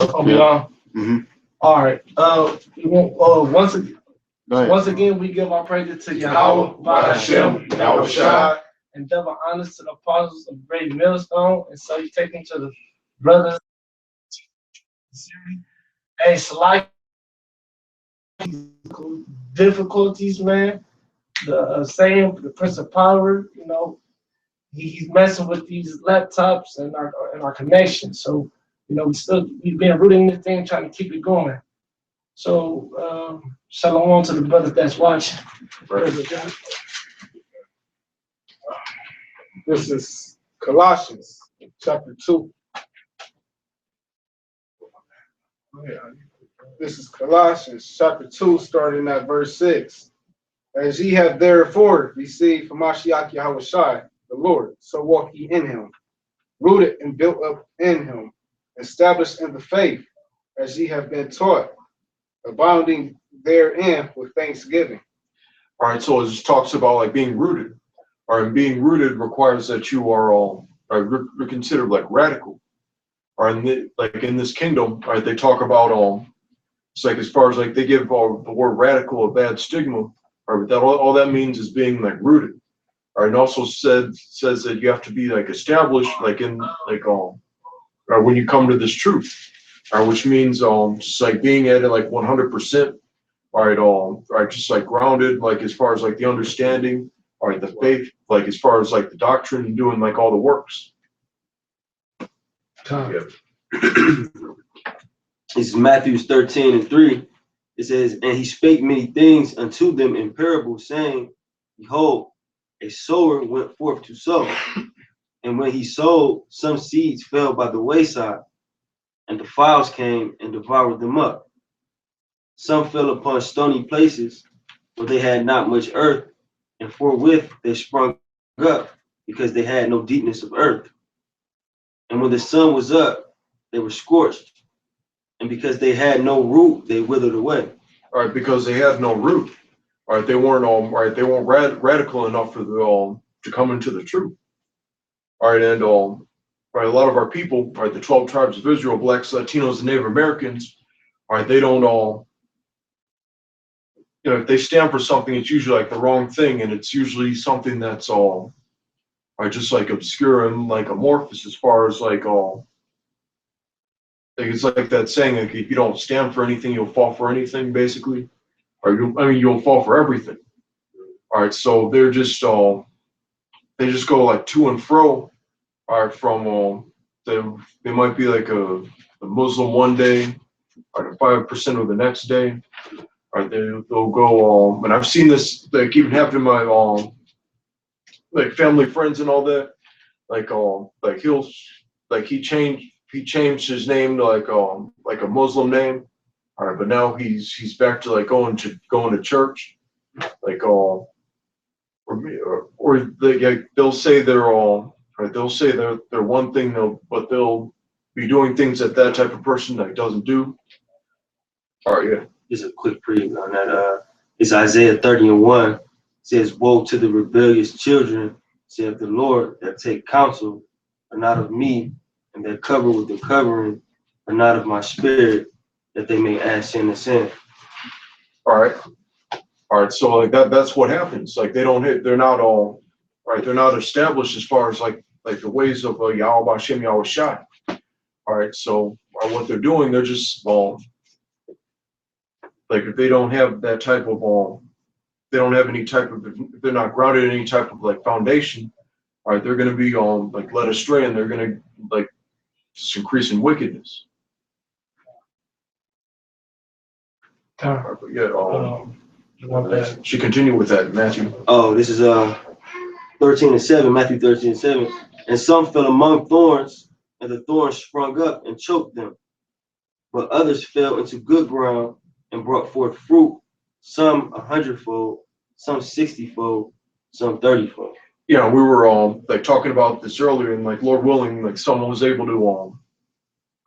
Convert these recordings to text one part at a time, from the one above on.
I'll be on. Mm-hmm. All right. Once again, we give our praises to Yahweh, Hashem, Yahweh Shai, and double honors to the apostles of Great Millstone. And so you take them to the brothers. Hey, Salaki, difficulties, man. The Prince of Power, he's messing with these laptops and our connection. So, we've been rooting this thing, trying to keep it going. So, shalom to the brothers that's watching. This is Colossians chapter 2. This is Colossians chapter 2, starting at verse 6. As ye have therefore received from Mashiach Yahweh Shai, the Lord, so walk ye in him, rooted and built up in him, established in the faith, as ye have been taught, abounding therein with thanksgiving. All right, so it just talks about like being rooted. All right, and being rooted requires that you are you're considered like radical. All right, and like in this kingdom, all right, they talk about it's like as far as like they give the word radical a bad stigma. All right, but all that means is being like rooted. All right, and also says that you have to be like established like in like when you come to this truth. All right, which means just like being at it like 100%. All right, just like grounded, like as far as like the understanding, all right, the faith, like as far as like the doctrine and doing like all the works. Yeah. This is Matthew 13:3. It says, and he spake many things unto them in parables, saying, behold, a sower went forth to sow. And when he sowed, some seeds fell by the wayside, and the fowls came and devoured them up. Some fell upon stony places, where they had not much earth, and forthwith they sprung up, because they had no deepness of earth. And when the sun was up, they were scorched, and because they had no root, they withered away. All right, because they had no root. All right, they weren't radical enough for to come into the truth. All right, and right, a lot of our people, right, the 12 tribes of Israel, blacks, Latinos, and Native Americans, all right, they don't if they stand for something, it's usually like the wrong thing, and it's usually something that's just like obscure and like amorphous as far as like it's like that saying, like if you don't stand for anything, you'll fall for anything, basically. Or you'll fall for everything. All right, so they're just they just go like to and fro. All right, from they might be like a Muslim one day, or 5% of the next day. All right, they'll go and I've seen this like even happen to my like family friends and all that. Like he changed his name to like a Muslim name. All right, but now he's back to like going to church, like or they'll say they're all right. They'll say they're one thing, but they'll be doing things that type of person like doesn't do. All right, yeah. Just a quick preview on that. It's Isaiah 30:1. It says, woe to the rebellious children, saith the Lord, that take counsel, but not of me, and that cover with the covering, but not of my spirit, that they may add sin to sin. All right. So like that's what happens. Like they're not all right. They're not established as far as like the ways of Yahweh Hashem Yahweh Shai. All right. So what they're doing, they're just like if they don't have that type of they don't have any type of, if they're not grounded in any type of like foundation. All right, they're going to be like led astray, and they're going to like just increase in wickedness. But yeah, should continue with that, Matthew. Oh, this is 13:7, Matthew 13:7. And some fell among thorns, and the thorns sprung up and choked them. But others fell into good ground and brought forth fruit, some 100-fold, some 60-fold, some 30-fold. Yeah, we were like talking about this earlier, and like Lord willing, like someone was able to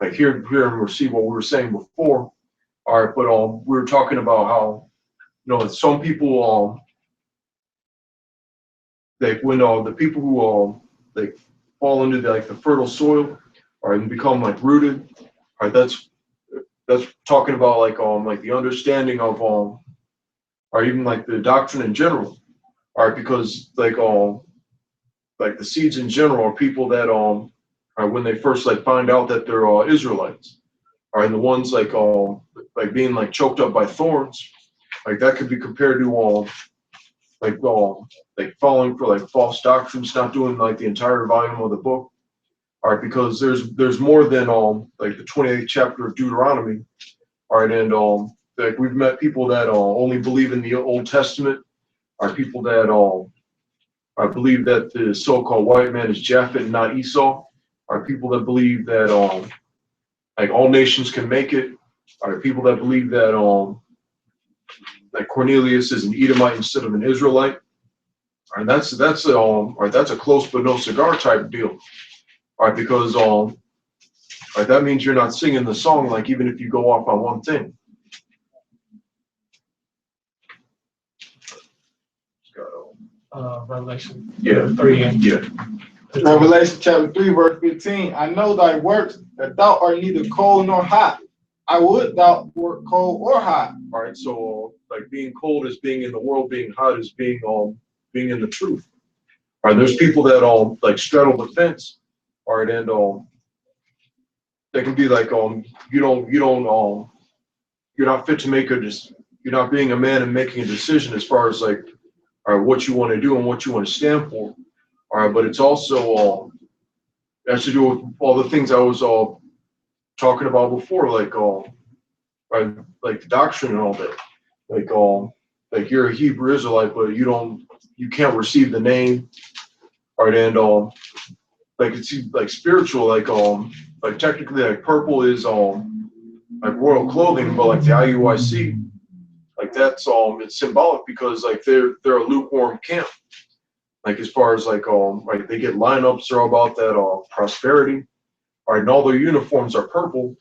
like hear and receive what we were saying before. All right, but we were talking about how some people like when the people who like fall into the fertile soil, all right, and become like rooted, all right, that's that's talking about like the understanding of or even like the doctrine in general. All right, because like the seeds in general are people that are when they first like find out that they're Israelites. All right, and the ones like being like choked up by thorns, like that could be compared to like like falling for like false doctrines, not doing like the entire volume of the book. All right, because there's more than like the 28th chapter of Deuteronomy. All right, and like we've met people that only believe in the Old Testament. Are people that I believe that the so-called white man is Japhet and not Esau. Are people that believe that like all nations can make it. Are people that believe that that Cornelius is an Edomite instead of an Israelite. And that's a close but no cigar type deal. All right, because right, that means you're not singing the song, like even if you go off on one thing. Revelation Yeah. 3 and Yeah. Revelation chapter 3, verse 15. I know thy works, that thou art neither cold nor hot. I would thou wert cold or hot. All right, so like being cold is being in the world, being hot is being in the truth. All right, there's people that like straddle the fence. All right, and they can be like you're not fit to make you're not being a man and making a decision as far as like all right, what you want to do and what you want to stand for. All right, but it's also has to do with all the things I was talking about before, like right, like the doctrine and all that. Like you're a Hebrew Israelite, but you can't receive the name. All right, and like it's like spiritual, like technically like purple is like royal clothing, but like the IUIC, like that's it's symbolic because like they're a lukewarm camp. Like as far as like they get lineups, they're all about that prosperity. All right, and all their uniforms are purple.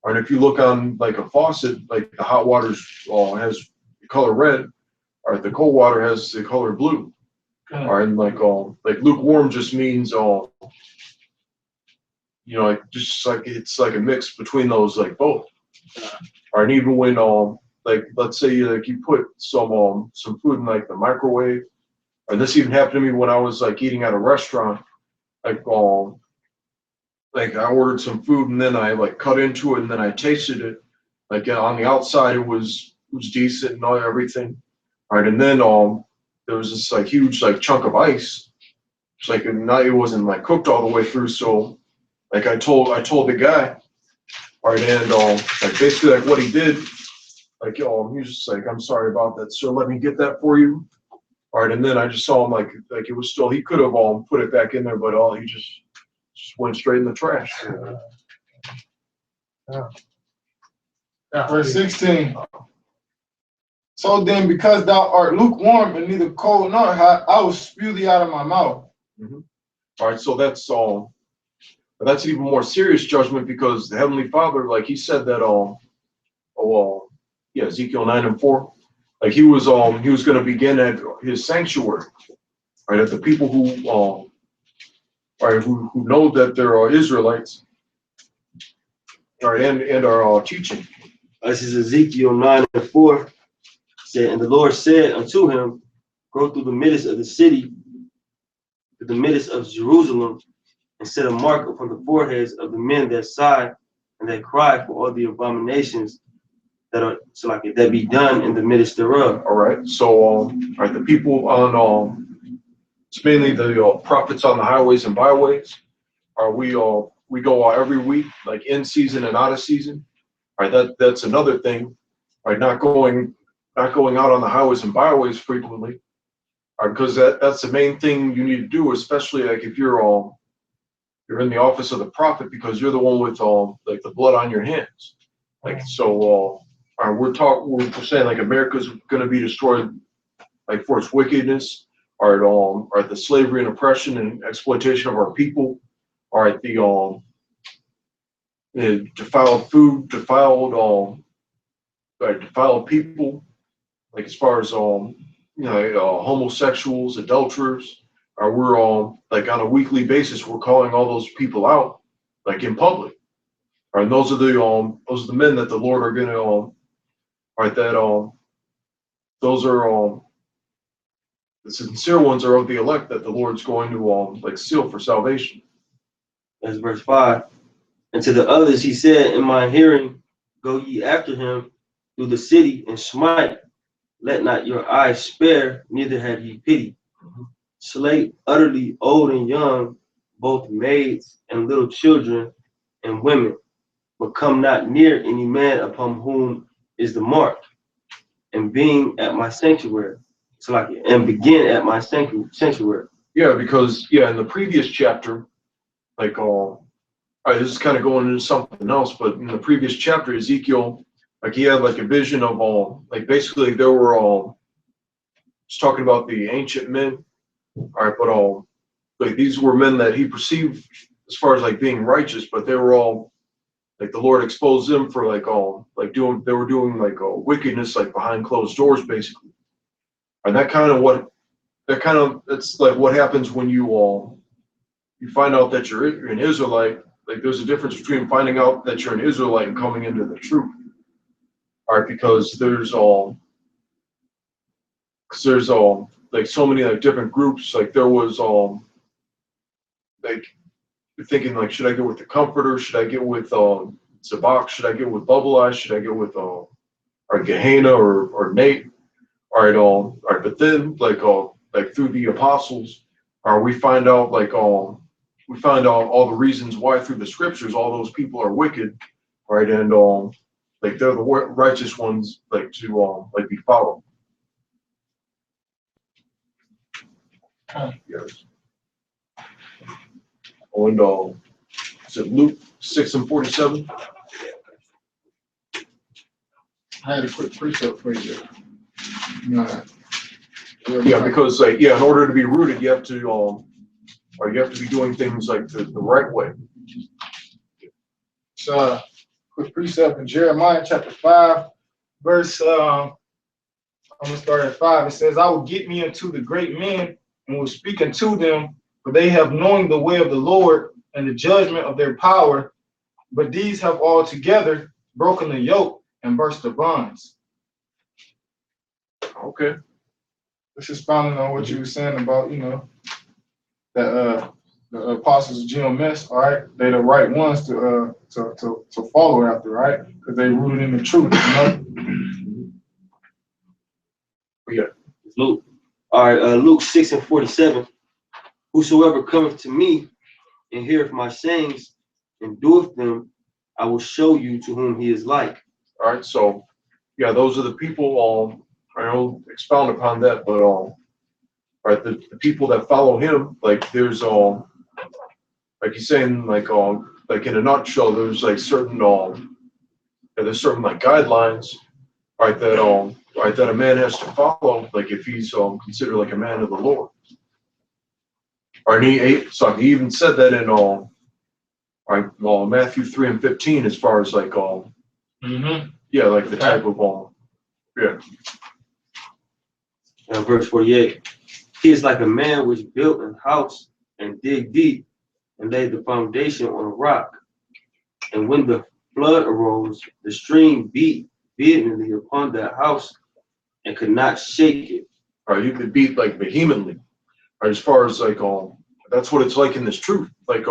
All right, if you look on like a faucet, like the hot water has the color red. All right, the cold water has the color blue. All right, and like lukewarm just means like just like it's like a mix between those like both. All right, and even when like let's say you put some food in like the microwave. And this even happened to me when I was like eating at a restaurant. Like I ordered some food and then I like cut into it and then I tasted it. Like on the outside it was decent and everything. All right, and then there was this like huge like chunk of ice. It's like it wasn't like cooked all the way through. So like I told the guy, all right, and like basically like what he did, like he was just like, I'm sorry about that, sir. Let me get that for you. All right, and then I just saw him like it was still. He could have put it back in there, but he just went straight in the trash. Verse 16. So then, because thou art lukewarm and neither cold nor hot, I will spew thee out of my mouth. Mm-hmm. All right, so that's an even more serious judgment because the Heavenly Father, like he said that Ezekiel 9:4. Like he was going to begin at his sanctuary, right? At the people who know that there are Israelites, all right, and are teaching. This is Ezekiel 9:4. Said, and the Lord said unto him, go through the midst of the city, to the midst of Jerusalem, and set a mark upon the foreheads of the men that sigh and that cry for all the abominations that be done in the midst thereof. All right, so all right, the people on it's mainly the prophets on the highways and byways. We go every week, like in season and out of season. All right, that's another thing. All right, not going out on the highways and byways frequently. All right, because that's the main thing you need to do, especially like if you're in the office of the prophet, because you're the one with like the blood on your hands. Like so. We're saying like America's going to be destroyed, like for its wickedness, or the slavery and oppression and exploitation of our people, the defiled food, defiled people, like as far as homosexuals, adulterers. We're like on a weekly basis, we're calling all those people out, like in public. Right, and those are the men that the Lord are gonna right that those are the sincere ones are of the elect that the Lord's going to like seal for salvation. That's verse 5. And to the others he said, in my hearing, go ye after him through the city and smite. Let not your eyes spare, neither have ye pity. Slay utterly old and young, both maids and little children and women, but come not near any man upon whom is the mark, and being at my sanctuary. So like, and begin at my sanctuary. Yeah, because in the previous chapter, like this is kind of going into something else, but in the previous chapter, Ezekiel, like he had like a vision of like basically there were just talking about the ancient men, all right, but like these were men that he perceived as far as like being righteous, but they were all like the Lord exposed them for like they were doing like wickedness like behind closed doors basically, and that's like what happens when you find out that you're an Israelite. Like there's a difference between finding out that you're an Israelite and coming into the truth. All right, because there's like so many like different groups. Like there was like you're thinking like, should I get with the Comforter? Should I get with Zabak? Should I get with Bubble Eyes? Should I get with or Gehenna or Nate? All right, but then like through the apostles, we find out all the reasons why through the scriptures all those people are wicked, right? And like they're the righteous ones, like to like be followed. Yes. And is it Luke 6:47? I had a quick precept for you. Yeah, because like in order to be rooted, you have to be doing things like the right way. So, quick precept in Jeremiah chapter 5, verse I'm gonna start at 5. It says, I will get me unto the great men and will speak unto them, for they have known the way of the Lord and the judgment of their power, but these have altogether broken the yoke and burst the bonds. Okay. This is founding on what you were saying about, that the apostles of GMS, all right, they're the right ones to follow after, right? Because they rooted in the truth, Yeah. Luke. All right, Luke 6:47. Whosoever cometh to me and heareth my sayings and doeth them, I will show you to whom he is like. All right. So, those are the people. I don't expound upon that, but right, the people that follow him, like there's like he's saying, like in a nutshell, there's like certain there's certain like guidelines, right, that a man has to follow, like if he's considered like a man of the Lord. All right, he even said that in Matthew 3:15, as far as like like the type of Verse 48. He is like a man which built a house and dig deep and laid the foundation on a rock. And when the flood arose, the stream beat vehemently upon that house and could not shake it. All right, you could beat like vehemently. Right, as far as like that's what it's like in this truth. Like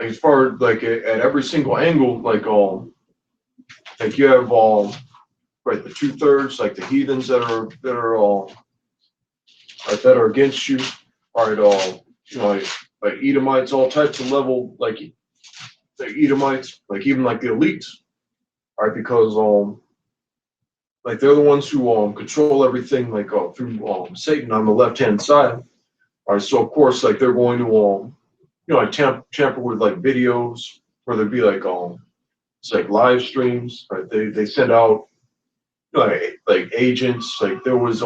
as far as like at every single angle, like you have right, the 2/3, like the heathens that are against you. All right, like Edomites, all types of level, like the Edomites, like even like the elites. All right, because like they're the ones who control everything, like through Satan on the left-hand side. All right, so of course, like they're going to like tamper with like videos, whether it be like it's like live streams. Right, they send out like agents. Like there was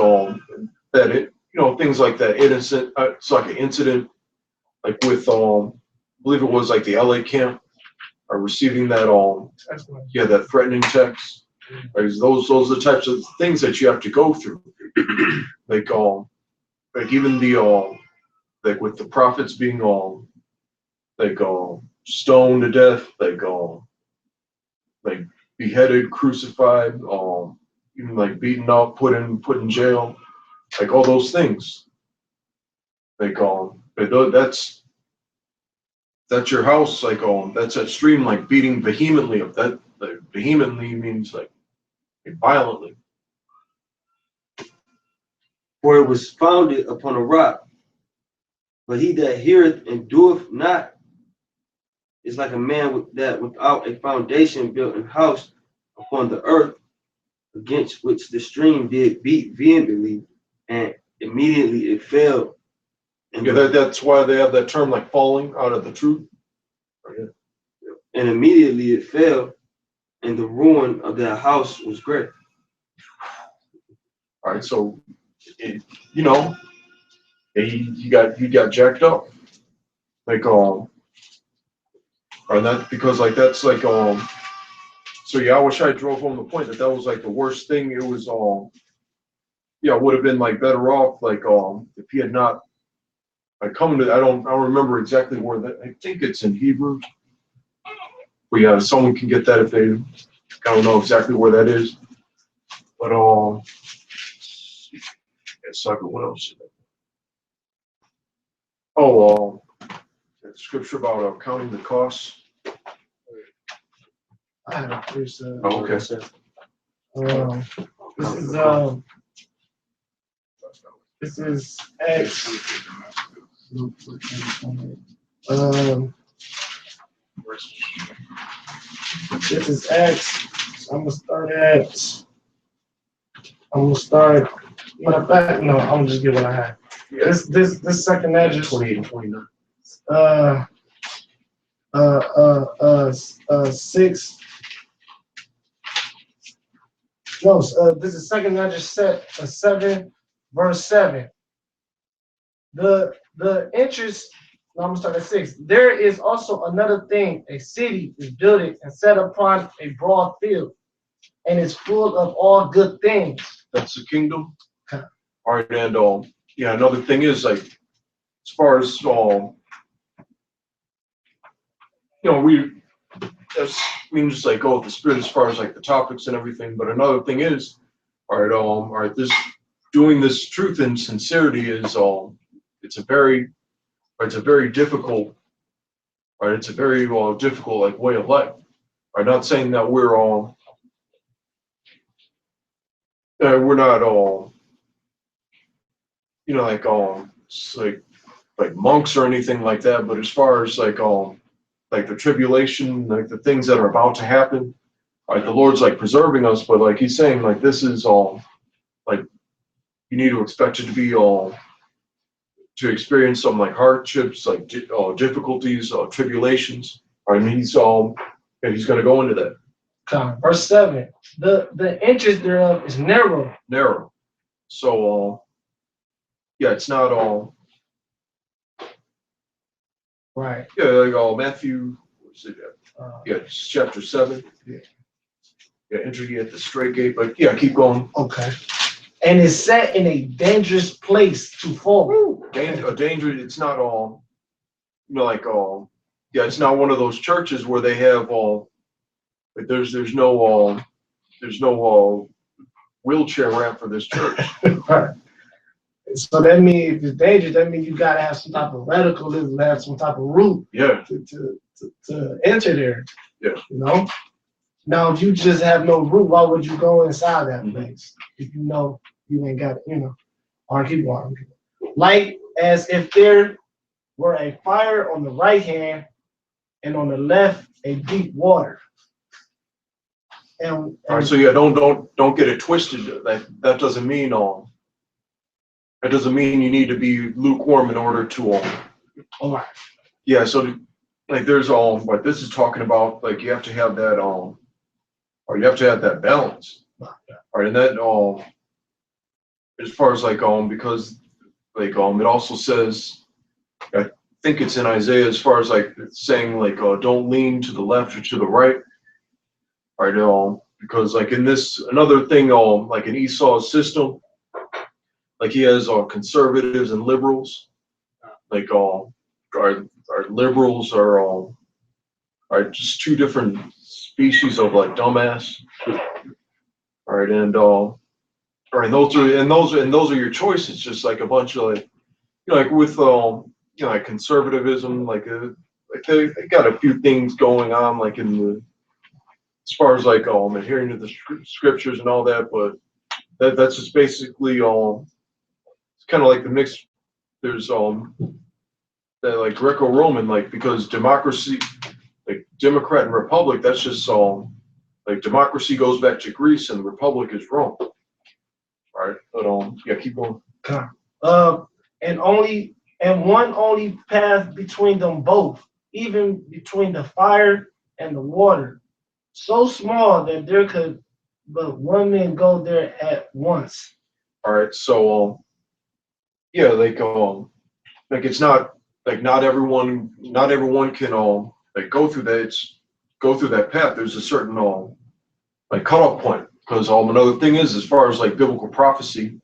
things like that innocent. It's like an incident, like with I believe it was like the LA camp, receiving that that threatening text. Right, those are the types of things that you have to go through. like even the like with the prophets being like stoned to death, like beheaded, crucified, even like beaten up, put in jail, like all those things. Like that's your house, like that's that stream like beating vehemently of that. Like, vehemently means like violently. For it was founded upon a rock. But he that heareth and doeth not is like a man that without a foundation built a house upon the earth, against which the stream did beat vehemently, and immediately it fell. And Yeah, that's why they have that term like falling out of the truth. And immediately it fell, and the ruin of that house was great. All right, so you know, you got jacked up, like or that because like that's like So yeah, I wish I drove home the point that was like the worst thing. It was yeah, would have been like better off like if he had not like come to. I don't remember exactly where that. I think it's in Hebrew. But yeah, someone can get that if they. I don't know exactly where that is, but it's like what else? Oh, scripture about counting the costs. I have a place, Oh, okay. This is Acts. This is Acts. So I'm gonna start. Matter of fact, no, I'm gonna just get what I have. This second address. 28 and 29. 6. No, this is second address set 7, verse 7. The interest. No, I'm gonna start at 6. There is also another thing. A city is built and set upon a broad field, and is full of all good things. That's the kingdom. Okay. All right, and yeah, another thing is like as far as that's just like with the spirit as far as like the topics and everything. But another thing is, all right, this doing this truth and sincerity is it's a very difficult, right? It's a very difficult like way of life. I'm not saying that we're not like monks or anything like that. But as far as like the tribulation, like the things that are about to happen, right? The Lord's like preserving us, but like He's saying like this is like you need to expect it to be to experience some like hardships, like difficulties, tribulations. I mean, He's going to go into that. Verse 7. The interest thereof is narrow. Narrow. So yeah, it's not all. Right. Yeah, like Matthew. What's it? Yeah, it's chapter 7. Yeah. Yeah, enter ye at the straight gate. But yeah, keep going. Okay. And is set in a dangerous place to fall. Danger. It's not all. Like yeah, it's not one of those churches where they have like there's no wheelchair ramp for this church. Right. So that means if it's dangerous, that means you gotta have some type of radicalism, have some type of root. Yeah. To enter there. Yeah. You know. Now, if you just have no root, why would you go inside that place? If you know you ain't got it, or keep going. Like as if there were a fire on the right hand and on the left a deep water. And all right, so yeah, don't get it twisted. That doesn't mean that doesn't mean you need to be lukewarm in order to all right. Yeah, so like there's what this is talking about, like you have to have that or you have to have that balance. All right, and that as far as like because like it also says, I think it's in Isaiah as far as like it's saying like don't lean to the left or to the right. All right, because like in this another thing like in Esau's system, like he has conservatives and liberals. Like our liberals are All right, just two different species of like dumbass. All right, and all right, those are your choices. Just like a bunch of like, like with like conservatism, like they got a few things going on, like in the as far as like adhering to the scriptures and all that, but that's just basically it's kind of like the mix. There's that like Greco-Roman, like because democracy, like Democrat and Republic, that's just like democracy goes back to Greece and the Republic is Rome. All right, but yeah, keep going. And one only path between them both, even between the fire and the water, so small that there could but one man go there at once. All right, so yeah, like it's not like not everyone can like go through that path. There's a certain like cutoff point because another thing is as far as like biblical prophecy,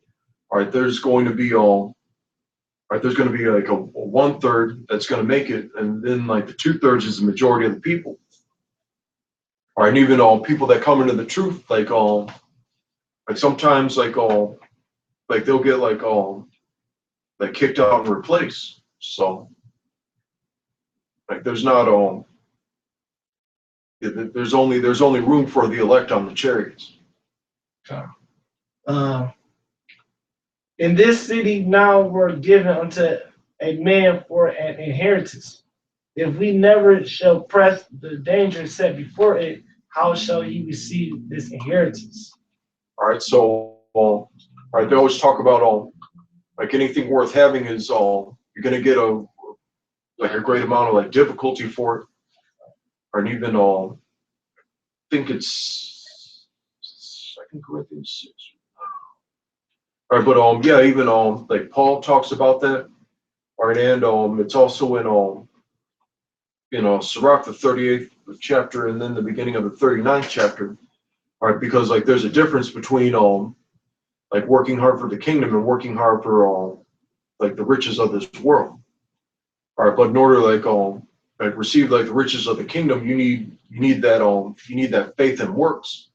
all right, there's going to be there's going to be like a 1/3 that's going to make it, and then like the 2/3 is the majority of the people. All right, and even people that come into the truth, like sometimes like they'll get like kicked out and replaced. So like there's not there's only room for the elect on the chariots. In this city now we're given unto a man for an inheritance. If we never shall press the danger set before it, how shall he receive this inheritance? All right, so all right, they always talk about like anything worth having is you're gonna get a great amount of like difficulty for it, or even I think it's 2 Corinthians 6. All right, but yeah, even like Paul talks about that. All right, and it's also in Sirach the 38th chapter and then the beginning of the 39th chapter. All right, because like there's a difference between like working hard for the kingdom and working hard for like the riches of this world. All right, but in order like receive like the riches of the kingdom, you need that faith and works.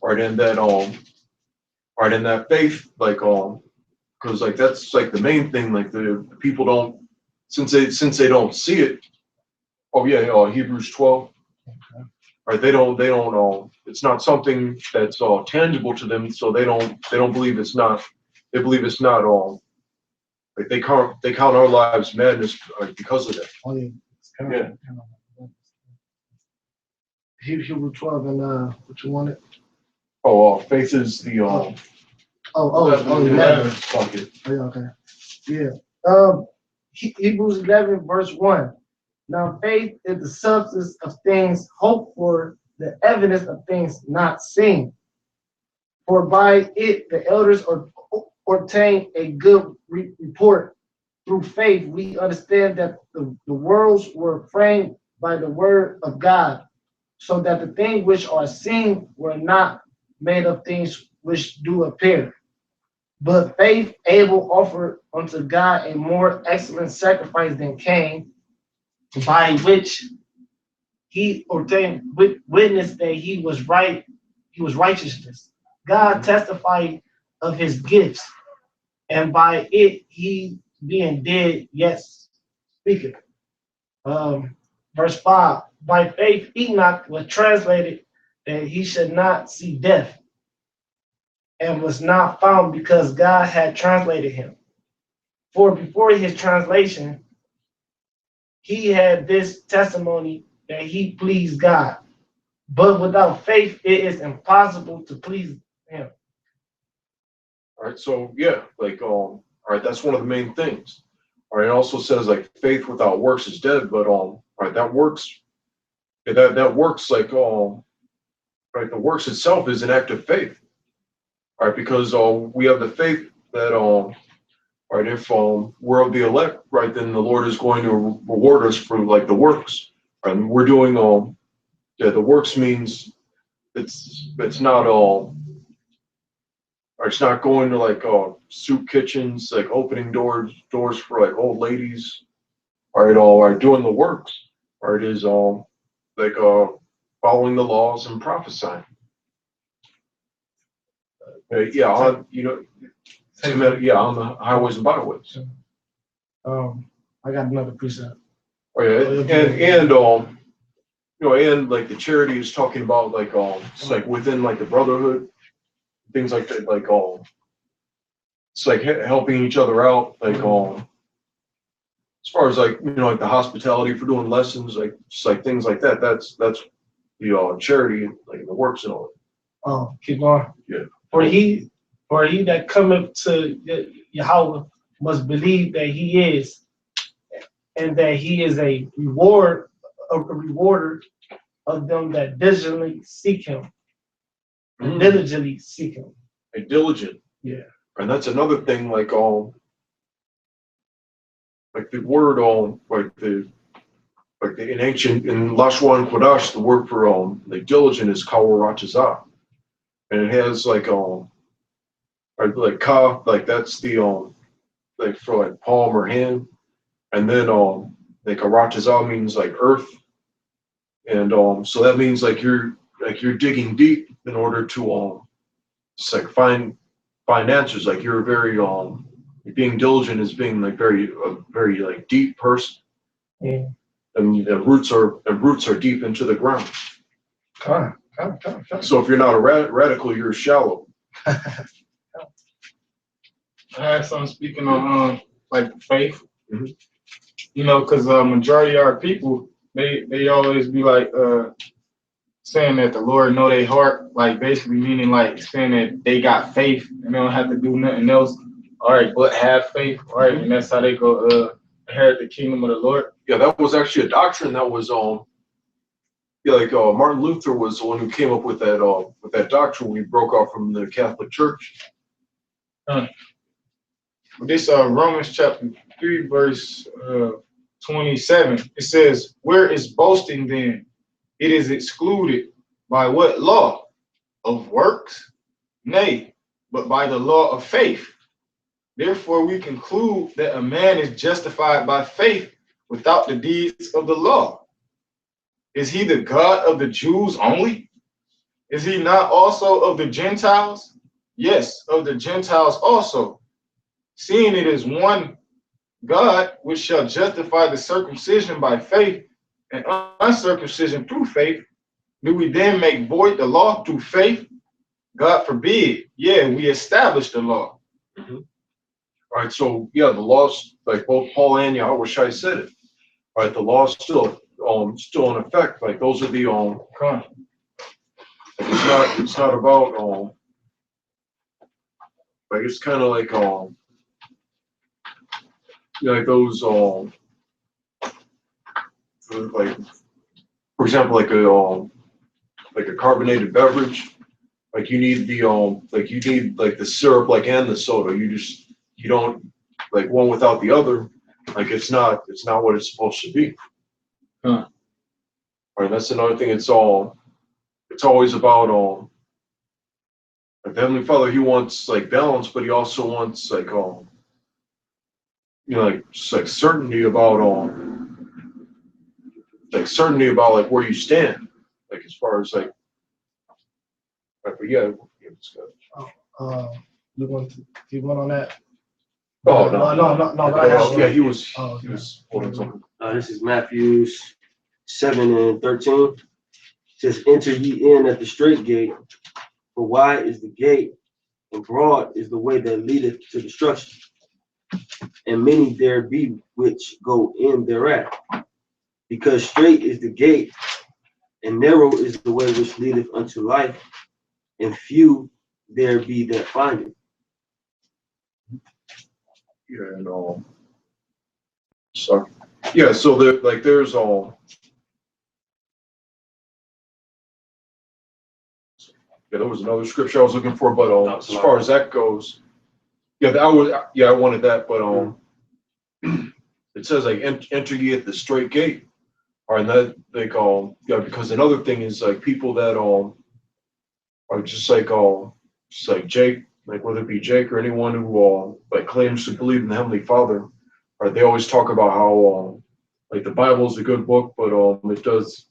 All right, and that right, and that faith, like because like that's like the main thing. Like the people don't since they don't see it. Oh yeah, Hebrews 12. Okay. Right, they don't it's not something that's tangible to them, so they don't believe it's not. They believe it's not like they count our lives madness because of that. Oh yeah. Yeah. Hebrews 12 and what you wanted? Faith is the 11. Fuck it. Oh, yeah, okay. Yeah. Hebrews 11 verse 1. Now faith is the substance of things hoped for, the evidence of things not seen. For by it the elders obtained a good report. Through faith we understand that the worlds were framed by the word of God, so that the things which are seen were not made of things which do appear. But faith Abel offered unto God a more excellent sacrifice than Cain, by which he obtained witness that he was righteousness. God testified of his gifts, and by it he being dead yet speaketh. Verse 5, by faith Enoch was translated that he should not see death, and was not found because God had translated him. For before his translation, he had this testimony that he pleased God. But without faith, it is impossible to please him. All right, so yeah, like all right, that's one of the main things. All right, it also says like faith without works is dead, but all right, that works. That works like right, the works itself is an act of faith. All right, because we have the faith that right, if we're of the elect, right, then the Lord is going to reward us for like the works. Right? And we're doing the works means it's not it's not going to like soup kitchens, like opening doors for like old ladies. All right, doing the works. All right, is like following the laws and prophesying. Yeah, on on the highways and byways. I got another precept. Oh yeah, and like the charity is talking about like it's like within like the brotherhood, things like that, like it's like helping each other out, like as far as like like the hospitality for doing lessons, like just like things like that. That's the charity, like the works and all. Oh, keep going. Yeah. For he that cometh to Yahweh must believe that he is, and that he is a rewarder of them that diligently seek him. Diligently seek him. A diligent. Yeah. And that's another thing, like like the word like the in ancient in Lashwa and Kodash, the word for like diligent is kawarachazah. And it has like ka, like that's the like for like palm or hand. And then like arachazah means like earth. And so that means like you're digging deep in order to just like find answers. Like you're very being diligent is being like very like deep person. Yeah. And roots are deep into the ground. Come. So if you're not a radical, you're shallow. I had something speaking on like faith. Mhm. Because majority of our people, they always be like saying that the Lord know their heart, like basically meaning like saying that they got faith and they don't have to do nothing else. All right, but have faith, all right, and that's how they go inherit the kingdom of the Lord. Yeah, that was actually a doctrine that was Martin Luther was the one who came up with that doctrine. We broke off from the Catholic Church. This Romans chapter 3 verse 27. It says, "Where is boasting then? It is excluded by what law? Of works? Nay, but by the law of faith. Therefore we conclude that a man is justified by faith without the deeds of the law. Is he the God of the Jews only? Is he not also of the Gentiles? Yes, of the Gentiles also. Seeing it is one God which shall justify the circumcision by faith and uncircumcision through faith, do we then make void the law through faith? God forbid. Yeah, we establish the law." Mm-hmm. All right, so yeah, the law's like both Paul and Yahweh Shai said it. All right, the law's still in effect. Like those are the like it's not about like it's kind of like like those like for example like a carbonated beverage. Like you need the like the syrup like and the soda. You don't like one without the other. Like it's not what it's supposed to be. Huh. All right, that's another thing. It's always about like the Heavenly Father. He wants like balance, but he also wants like like just like certainty about like where you stand. Like as far as like but yeah, it's good. You want to keep going on that? Oh No. Yeah, he was Okay. holding something. This is Matthew 7:13. It says, "Enter ye in at the straight gate, for wide is the gate, and broad is the way that leadeth to destruction, and many there be which go in thereat. Because straight is the gate, and narrow is the way which leadeth unto life, and few there be that find it." Yeah, and so yeah, so there's yeah, there was another scripture I was looking for, but as far as that goes, yeah, I wanted that, but it says like enter ye at the straight gate. All right, and that like yeah, because another thing is like people that are just like Jake, like whether it be Jake or anyone who like claims to believe in the Heavenly Father, right? They always talk about how like the Bible is a good book, but it does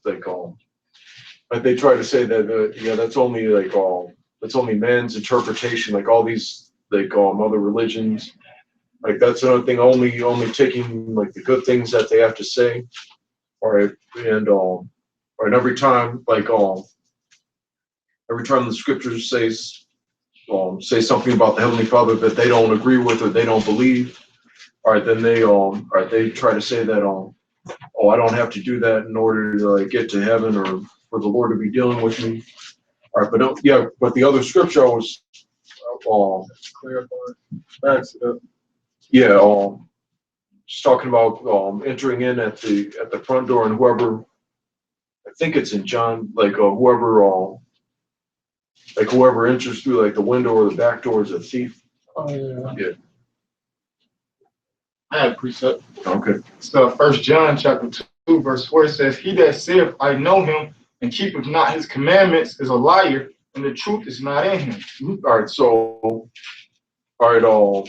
like they try to say that yeah, that's only like that's only man's interpretation, like all these like other religions. Like that's another thing, only taking like the good things that they have to say. All right, and every time every time the scriptures say something about the Heavenly Father that they don't agree with or they don't believe, all right, then they try to say that oh, I don't have to do that in order to like get to heaven or for the Lord to be dealing with me. All right, but yeah, but the other scripture I was Backs it up. yeah, just talking about entering in at the front door, and whoever, I think it's in John, like whoever enters through like the window or the back door is a thief. Oh yeah. Yeah. I had a precept. Okay. So 1 John chapter 2, verse 4 says, He that saith, I know him, and keepeth not his commandments is a liar, and the truth is not in him. All right. So, all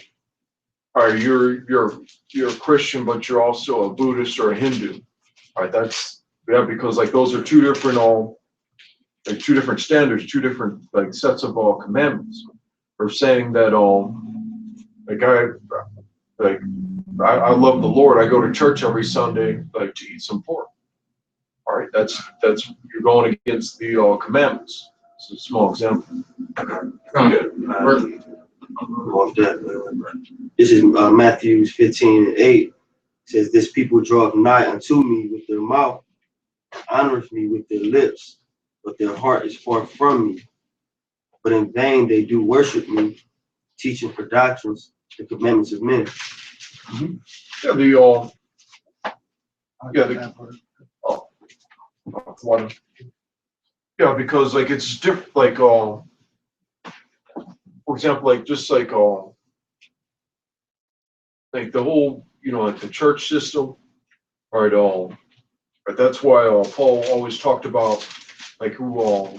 right. You're a Christian, but you're also a Buddhist or a Hindu. All right. That's yeah, because like those are two different like two different standards, two different like sets of commandments. Or saying that like I love the Lord. I go to church every Sunday like to eat some pork. All right, that's you're going against the commandments. It's a small example. Off that. This is Matthew 15:8. It says, "This people draweth nigh unto me with their mouth, honoreth me with their lips, but their heart is far from me. But in vain they do worship me, teaching for doctrines the commandments of men." Yeah, one. Yeah, because like it's different. Like for example, like just like the whole like the church system. All right, but that's why Paul always talked about like who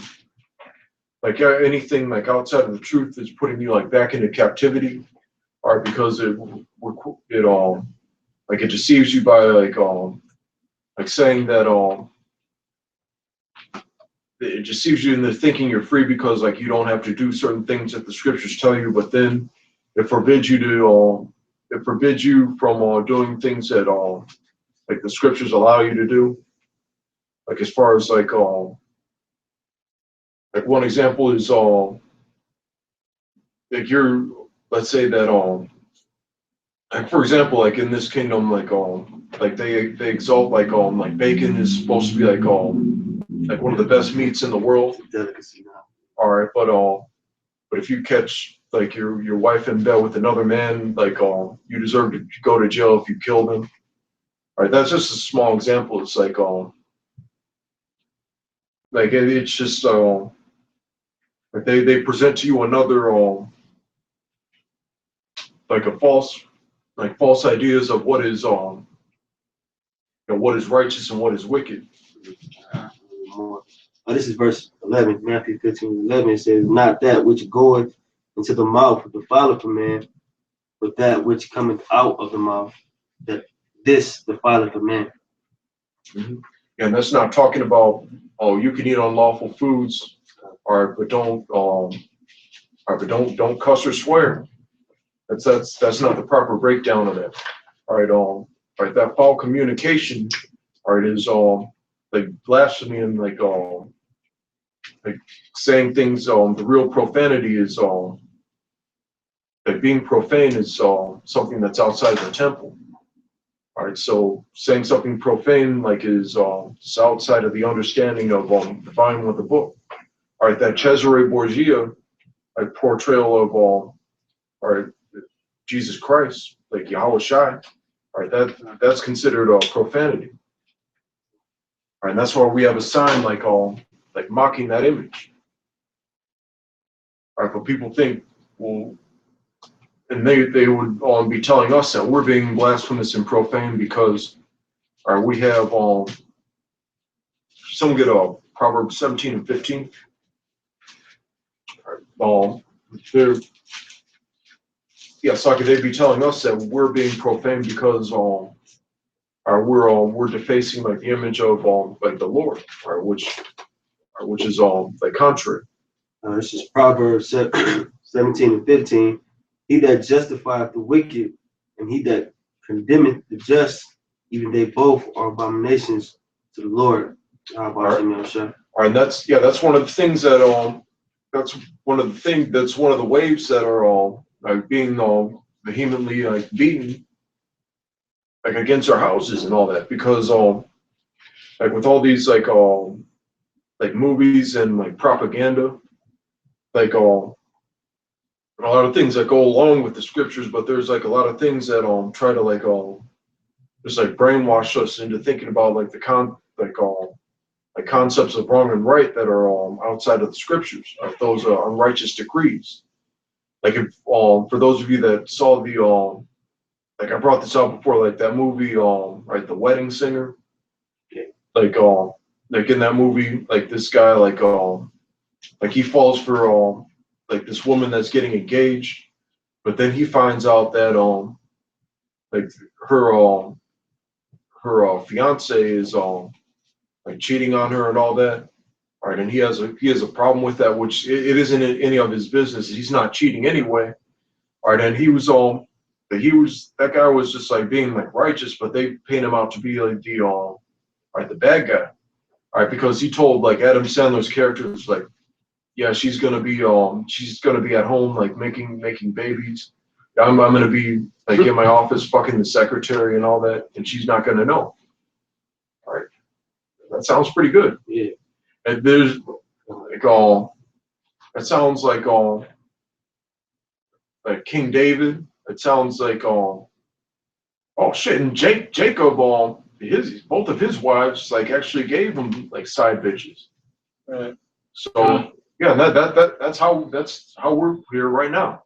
like anything like outside of the truth is putting you like back into captivity. All right, because it like it deceives you by like saying that it deceives you into thinking you're free because like you don't have to do certain things that the scriptures tell you, but then it forbids you from doing things that like the scriptures allow you to do. Like as far as like one example is like let's say that like for example like in this kingdom like they exalt like bacon is supposed to be like one of the best meats in the world. Delicacy now. All right, but if you catch like your wife in bed with another man, like you deserve to go to jail if you kill them. All right, that's just a small example. It's like it's just like they present to you another like a false ideas of what is what is righteous and what is wicked. This is verse 11, Matthew 15:11. It says, "Not that which goeth into the mouth defileth a man, but that which cometh out of the mouth, that this defileth a man." Mm-hmm. And that's not talking about you can eat unlawful foods, all right, but don't cuss or swear. That's not the proper breakdown of that. All right, that foul communication, all right, is like blasphemy and like saying things. The real profanity is like being profane is something that's outside the temple. All right, so saying something profane like is outside of the understanding of defining with the book. All right, that Cesare Borgia like portrayal of all right Jesus Christ, like Yahweh Shai. All right, that's considered profanity. All right, and that's why we have a sign like mocking that image. All right, but people think, well, and they would be telling us that we're being blasphemous and profane because we have someone get Proverbs 17 and 15. They're so they'd be telling us that we're being profane because we're defacing like the image of like the Lord, which is like contrary. This is Proverbs 17 and 15. He that justifieth the wicked and he that condemneth the just, even they both are abominations to the Lord. How about you, Sure. All right, that's one of the things that that's one of the waves that are like being vehemently like beaten like against our houses and all that, because like with all these like movies and like propaganda, like a lot of things that go along with the scriptures, but there's like a lot of things that try to like just like brainwash us into thinking about like like concepts of wrong and right that are outside of the scriptures, like those unrighteous decrees. Like if for those of you that saw the like I brought this out before, like that movie right, The Wedding Singer, like in that movie, like this guy like he falls for like this woman that's getting engaged, but then he finds out that like her fiance is like cheating on her and all that. All right, and he has a problem with that, which it isn't any of his business. He's not cheating anyway. All right, and that guy was just like being like righteous, but they paint him out to be like the bad guy. All right, because he told like Adam Sandler's character was like, yeah, she's gonna be at home like making babies. I'm gonna be like in my office fucking the secretary and all that, and she's not gonna know. All right, that sounds pretty good. Yeah. And there's like that sounds like King David. It sounds like oh shit, and Jacob both of his wives like actually gave him like side bitches. Right. So yeah, that's how we're here right now.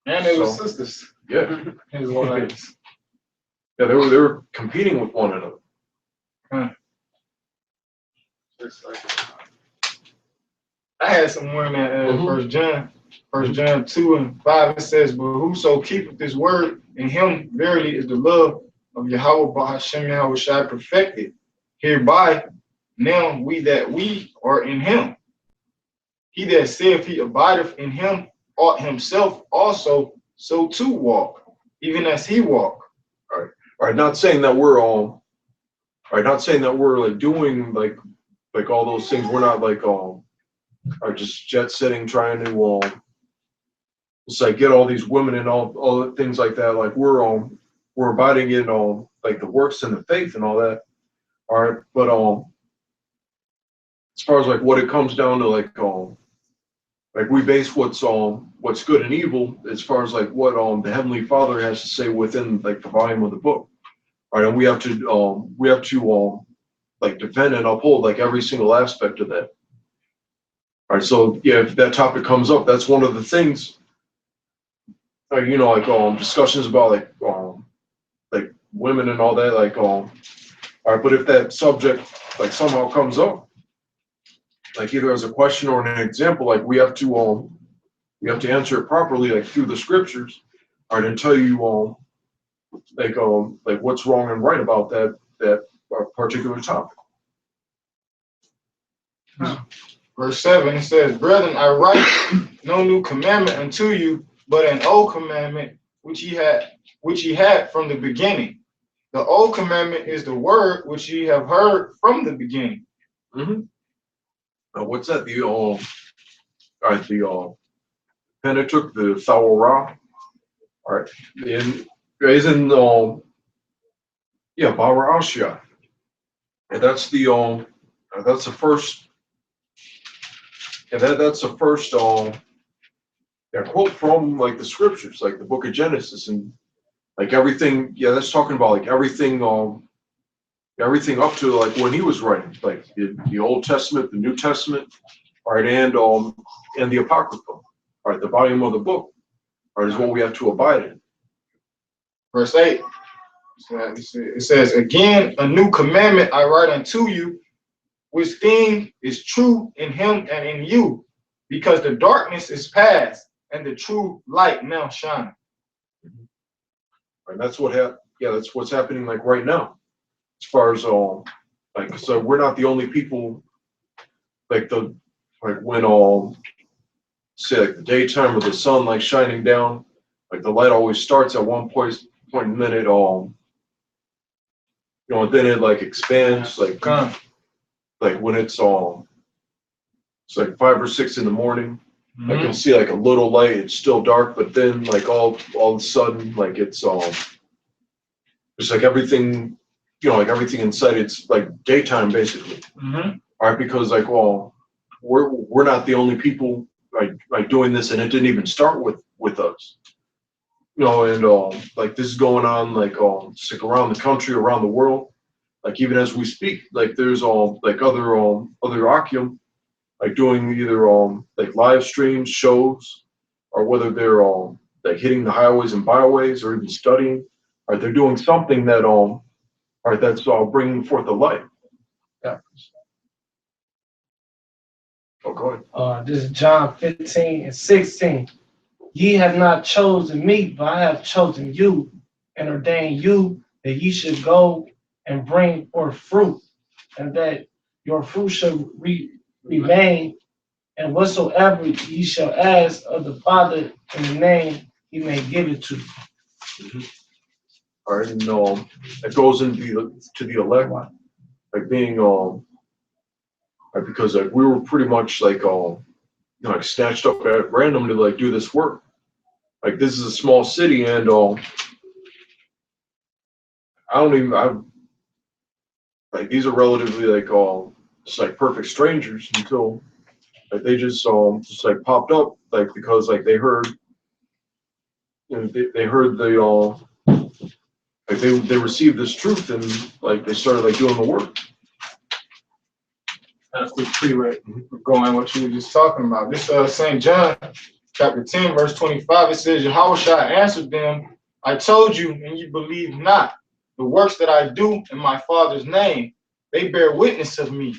And they were sisters. Yeah. His wives. Yeah, they were competing with one another. Huh. I had somewhere in that First John 2 and 5, it says, but whoso keepeth this word, in him verily is the love of Yahweh Bahashem Yahweh Shai perfected. Hereby now we are in him. He that saith he abideth in him ought himself also so to walk, even as he walked. All right, not saying that we're like doing like all those things. We're not like are just jet setting, trying to just like get all these women and all the things like that. Like we're abiding in like the works and the faith and all that. All right, but as far as like what it comes down to, like we base what's good and evil as far as like what the Heavenly Father has to say within like the volume of the book. All right, and we have to like defend and uphold like every single aspect of that. All right, so yeah, if that topic comes up, that's one of the things. You know, like discussions about like women and all that, like all right, but if that subject like somehow comes up, like either as a question or an example, like we have to answer it properly, like through the scriptures, all right, and tell you like what's wrong and right about that particular topic. Verse 7, it says, brethren, I write no new commandment unto you, but an old commandment which ye had from the beginning. The old commandment is the word which ye have heard from the beginning. Mm-hmm. Now, what's that? The Pentateuch, the Thawara. All right, is in Ba'ar Ashia, and that's the first. And that's the first quote from like the scriptures, like the book of Genesis, and like everything. Yeah, that's talking about like everything up to like when he was writing, like the Old Testament, the New Testament, all right, and the Apocrypha, all right, the volume of the book, all right, is what we have to abide in. Verse 8, it says, again, a new commandment I write unto you, which thing is true in him and in you, because the darkness is past and the true light now shines. And that's what happened. yeah, that's what's happening like right now. As far as like, so we're not the only people, like when say like the daytime with the sun like shining down, like the light always starts at one point, and then it then it like expands, like when it's like 5 or 6 in the morning. Like you'll see like a little light, it's still dark, but then like all of a sudden, like it's like everything, like everything inside, it's like daytime basically. All right, because like, well, we're not the only people like doing this, and it didn't even start with us. And like this is going on like like around the country, around the world. Like even as we speak, like there's like other Akim like doing either like live streams, shows, or whether they're like hitting the highways and byways, or even studying, or they're doing something that or that's bringing forth the light. Yeah. Oh, go ahead. This is John 15:16. Ye have not chosen me, but I have chosen you and ordained you that ye should go and bring forth fruit, and that your fruit shall remain, and whatsoever ye shall ask of the Father in the name, he may give it to you. All right, and it goes into the elect, like being like, because like we were pretty much like like snatched up at random to like do this work. Like this is a small city, and like these are relatively like just like perfect strangers until like they just like popped up, like because like they heard, they heard the like they received this truth, and like they started like doing the work. That's the pre-read. Going what you were just talking about. This St. John chapter 10, verse 25, it says, Yahushua answered them, I told you, and you believe not. The works that I do in my Father's name, they bear witness of me.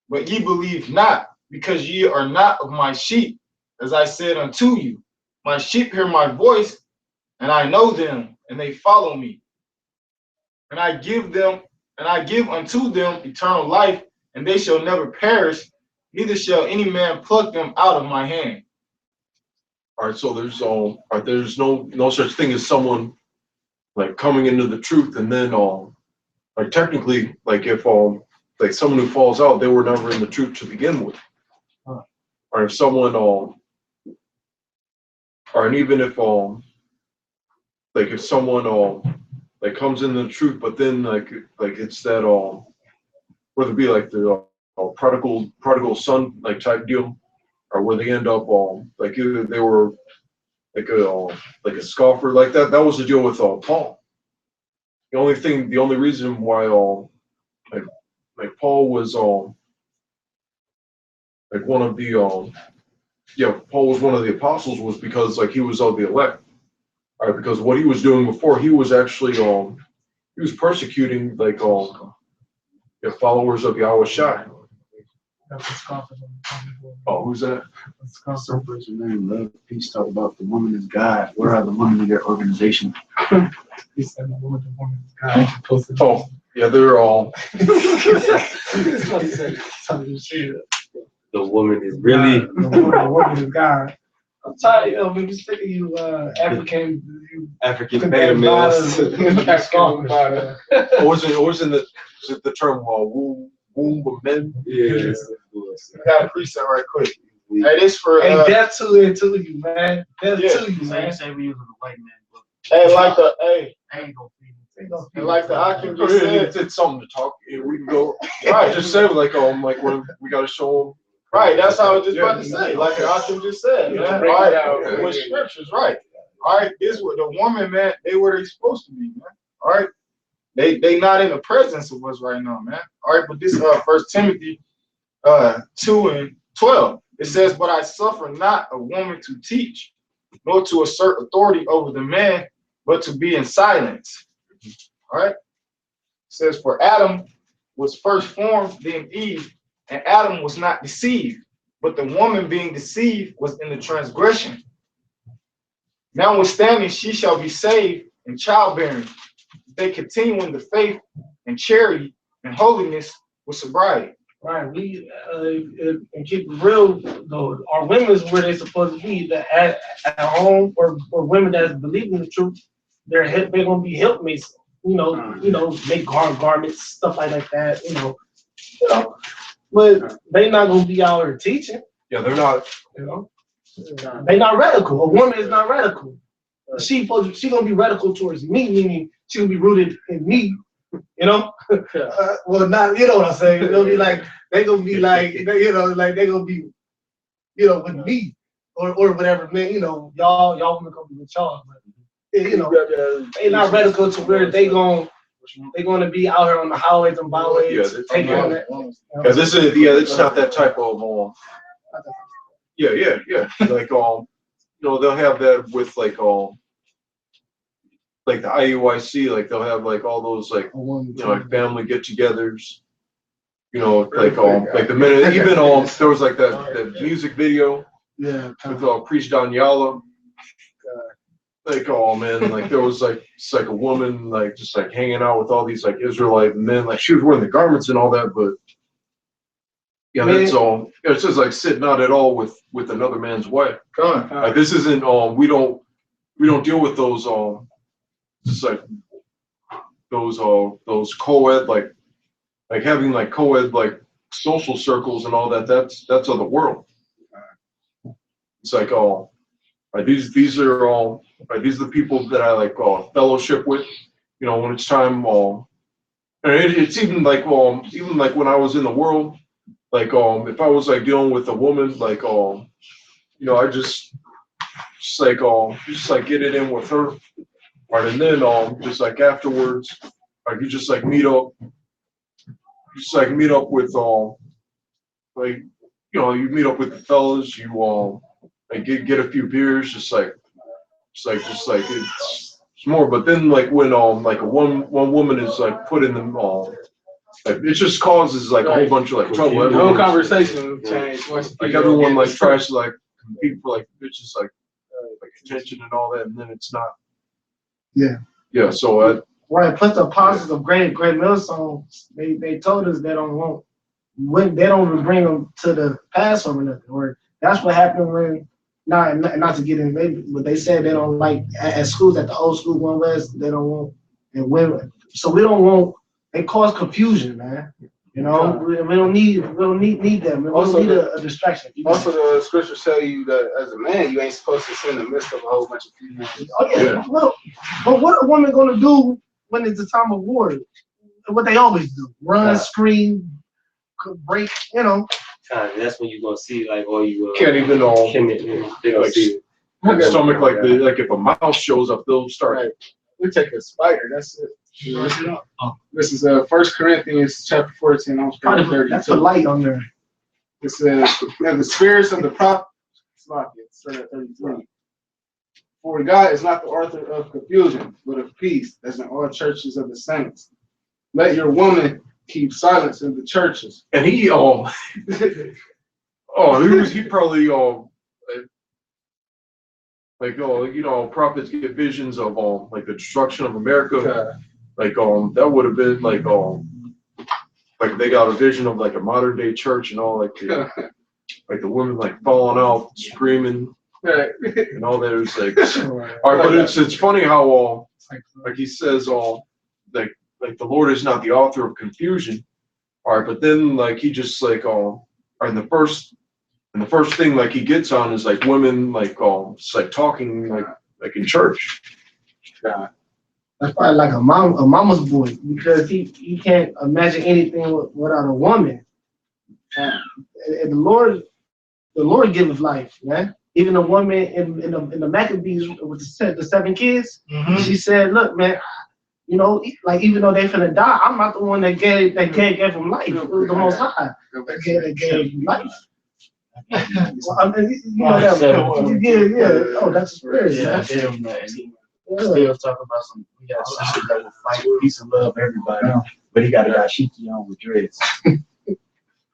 But ye believe not, because ye are not of my sheep, as I said unto you. My sheep hear my voice, and I know them, and they follow me. And I give unto them eternal life, and they shall never perish, neither shall any man pluck them out of my hand. All right, so there's no such thing as someone like coming into the truth, and then like technically, like if like someone who falls out, they were never in the truth to begin with. Or if someone or and even if like if someone like comes into the truth, but then like it's that whether it be like the prodigal son like type deal, or where they end up like either they were like a scoffer like that. That was the deal with Paul. The only reason why like Paul was like one of the Paul was one of the apostles, was because like he was of the elect. All right, because what he was doing before, he was actually he was persecuting like the followers of Yahushua. Oh, who's that? Some person named Love Peace talk about the woman is God. Where are the women in their organization? He said the woman is God. Oh, yeah, they're all. The woman is really. The woman is God. I'm tired of me just thinking you African beta males. Or was it the term womb of men? Yeah. I got a preset right quick. Hey, this for hey, death to you, man. Death to you, man. Say we using the white man book. hey, like the hey, I ain't gonna feed it. and like the Akim just said, It's something to talk. We can go. right? Just say like like when we got to show them. Right, that's how I was just about to say. Like the Akim just said, man. All right, with scriptures, right? All right, this was the woman, man. They were they supposed to be, man. All right, they not in the presence of us right now, man. All right, but this 1 Timothy 2:12, it says, but I suffer not a woman to teach, nor to assert authority over the man, but to be in silence. All right, it says, for Adam was first formed, then Eve, and Adam was not deceived, but the woman being deceived was in the transgression. Notwithstanding, she shall be saved in childbearing, they continue in the faith and charity and holiness with sobriety. Right, we and keep it real though. Our women's where they supposed to be. At home, or women that believe in the truth, they're gonna be helpmates. Make garments, stuff like that. But they not gonna be out here teaching. Yeah, they're not. They not radical. A woman is not radical. She gonna be radical towards me, meaning she gonna be rooted in me. Well, not what I'm saying. They'll be like they gonna be like they gonna be with me or whatever, man. Y'all women gonna be with y'all, but they not radical to where they gonna be out here on the highways and byways taking on that. Yeah, it's not that type of yeah. Like they'll have that with like the IUIC, like they'll have like all those like like family get-togethers. Like the minute even there was like that music video with Priest Daniela. Like man, like there was like it's like a woman like just like hanging out with all these like Israelite men, like she was wearing the garments and all that, but that's all. It's just like sitting out at all with another man's wife. Like this isn't we don't deal with those just like those co-ed like having like co-ed like social circles and all that. That's of the world. It's like these are all these are the people that I like fellowship with. When it's time. And it's even like when I was in the world, like if I was like dealing with a woman, like I just get it in with her. Right, and then just like afterwards, like you just like meet up with like you meet up with the fellas, you like get a few beers, just like it's more. But then like when like one woman is like put in the like it just causes like a whole bunch of like trouble. The whole conversation changed. Like everyone like tries to like compete for like bitches like attention and all that, and then it's not. Yeah. So right. Plus the apostles of Great Millstone, they told us they don't bring them to the Passover or nothing. Or that's what happened when not to get in, but they said they don't like at schools at the old school one west. They don't want and women. So we don't want. They cause confusion, man. We don't need them. We don't need a distraction. Also, the scriptures tell you that as a man, you ain't supposed to sit in the midst of a whole bunch of females. Oh yeah. Well, but what are women gonna do when it's the time of war? What they always do: run, scream, break. That's when you gonna see like all you can't even they gonna see stomach like if a mouse shows up, they'll start. Right. We take a spider. That's it. This is 1 Corinthians chapter 14. I'm starting 32. That's a light on there. It says, the spirits of the prophet. Start at 33. For God is not the author of confusion, but of peace, as in all churches of the saints. Let your woman keep silence in the churches. And he he probably prophets get visions of like the destruction of America. Like that would have been like they got a vision of like a modern day church and all like the women like falling out screaming and all that. It was like all right, but it's funny how like he says like the Lord is not the author of confusion. All right, but then like he just like and the first thing like he gets on is like women like it's like talking like in church. That's probably like a mama's boy, because he can't imagine anything without a woman. And the Lord giveth life, man. Even a woman in the Maccabees with the 7 kids, she said, "Look, man, like even though they finna die, I'm not the one that gave them life. It was the Most High that gave life." Well, I mean, Oh, that's spirit. Yeah, still talk about some. We got sisters that will fight peace and love everybody, but he got a dashiki on with dreads.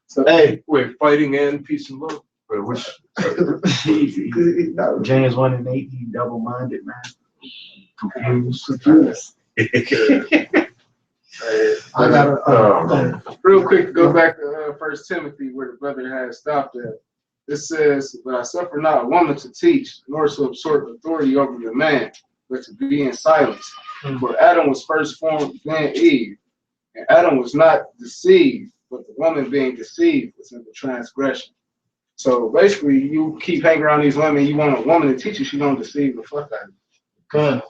So wait, fighting and peace and love. Which James 1:8, he double-minded, man. Confused. I gotta, Real quick, to go back to 1 Timothy, where the brother had stopped at. It says, "But I suffer not a woman to teach, nor to absorb authority over the man, but to be in silence. For Adam was first formed, then Eve. And Adam was not deceived, but the woman being deceived was in the transgression." So basically, you keep hanging around these women, you want a woman to teach you, she don't deceive the fuck out of you. Good.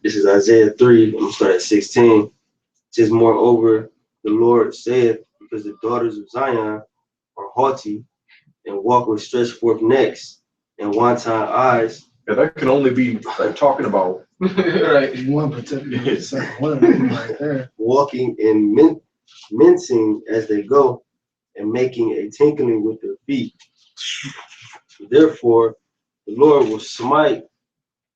This is Isaiah 3. I'm going to start at 16. It says, "Moreover, the Lord saith, because the daughters of Zion are haughty and walk with stretched forth necks and wanton eyes." Yeah, that can only be like talking about. Right. One particular one right there. "Walking and mincing as they go, and making a tinkling with their feet. Therefore, the Lord will smite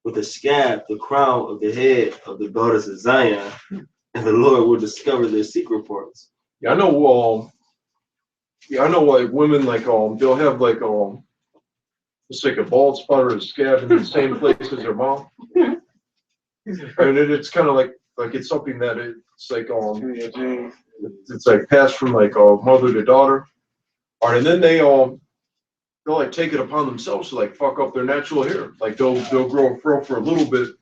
with a scab the crown of the head of the daughters of Zion, and the Lord will discover their secret parts." Yeah, I know. I know. Like women, like they'll have like it's like a bald spot or a scab in the same place as their mom. And it's kind of like it's something that it's like it's like passed from like mother to daughter. All right, and then they'll like take it upon themselves to like fuck up their natural hair. Like they'll grow a fro for a little bit,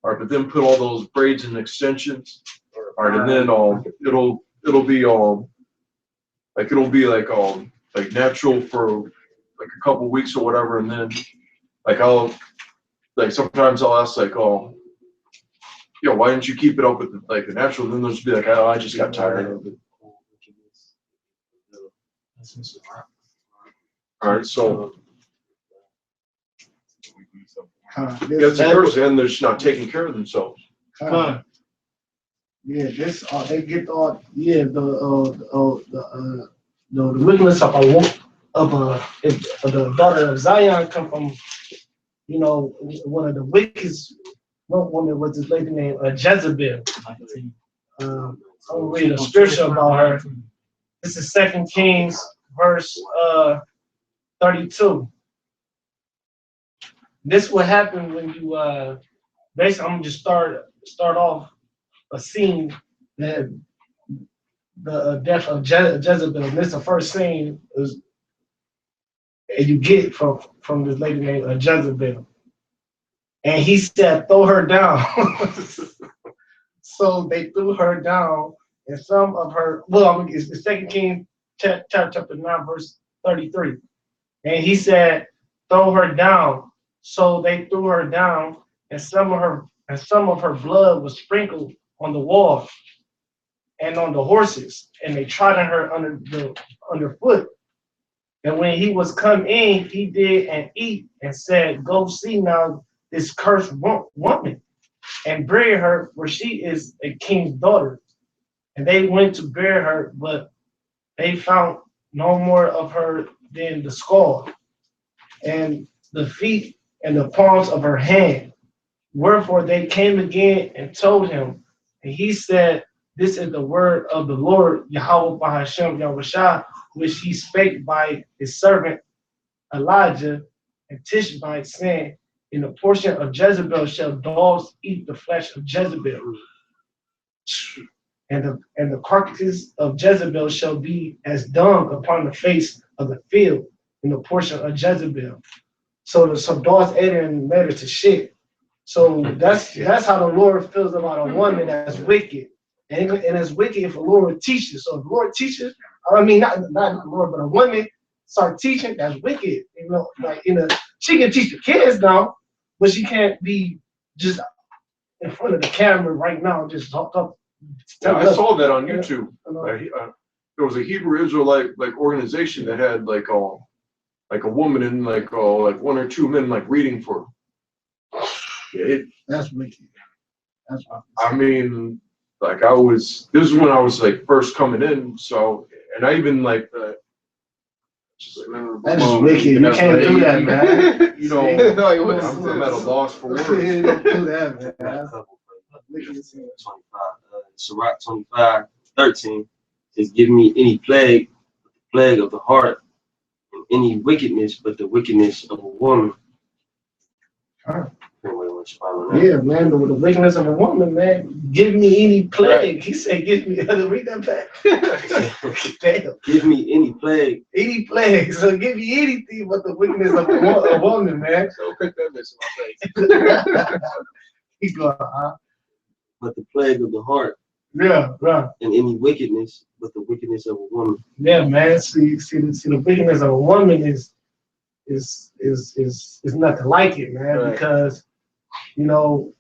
all right, but then put all those braids and extensions. All right, and then it'll be like natural for like a couple weeks or whatever, and then like sometimes I'll ask like, "Oh, why didn't you keep it up with the natural?" And then they'll just be like, "Oh, I just got tired of it." All right, so that's the person, and they're just not taking care of themselves. Yeah, this they get all the wickedness of the daughter of Zion come from one of the wickedest woman was this lady named Jezebel. I'll read a scripture about her. This is 2 Kings verse 32. This will happen when you basically I'm gonna just start off a scene that the death of Jezebel. And this is the first scene is and you get from this lady named Jezebel. And he said, "Throw her down." So they threw her down, and some of her it's the 2 Kings chapter 9 verse 33. And he said, "Throw her down." So they threw her down, and some of her blood was sprinkled on the wall and on the horses, and they trodden her underfoot. And when he was come in, he did and eat and said, "Go see now this cursed woman and bury her, for she is a king's daughter." And they went to bury her, but they found no more of her than the skull and the feet and the palms of her hand. Wherefore they came again and told him, and he said, "This is the word of the Lord, Yahweh Bahashem Yahushua, which he spake by his servant Elijah and Tishbite, saying, in the portion of Jezebel shall dogs eat the flesh of Jezebel, and the carcass of Jezebel shall be as dung upon the face of the field in the portion of Jezebel." So some dogs ate it and made it to shit. So that's how the Lord feels about a woman that's wicked. And it's wicked if the Lord teaches. So if the Lord teaches, I mean not the Lord, but a woman start teaching, that's wicked. She can teach the kids now, but she can't be just in front of the camera right now, just talk up. Yeah, I saw that on YouTube. There was a Hebrew Israelite organization that had like a woman and like one or two men like reading for her. Yeah, That's wicked. That's I mean, like this is when I was like first coming in, so and I even like that is wicked. You can't do that, man. You know, I'm at a loss for words. You don't do that, man. That's wicked. Sirach 25:13 says, "Give me any plague of the heart, and any wickedness but the wickedness of a woman." Huh. Yeah, man, the wickedness of a woman, man. Give me any plague. He said, give me, read that back. Damn. Give me any plague. Any plague. So give me anything but the wickedness of a woman, man. So pick that bitch in my face. He go, But the plague of the heart, yeah, right. and any wickedness, but the wickedness of a woman. Yeah, man. See, the wickedness of a woman is nothing like it, man. Right. Because, you know,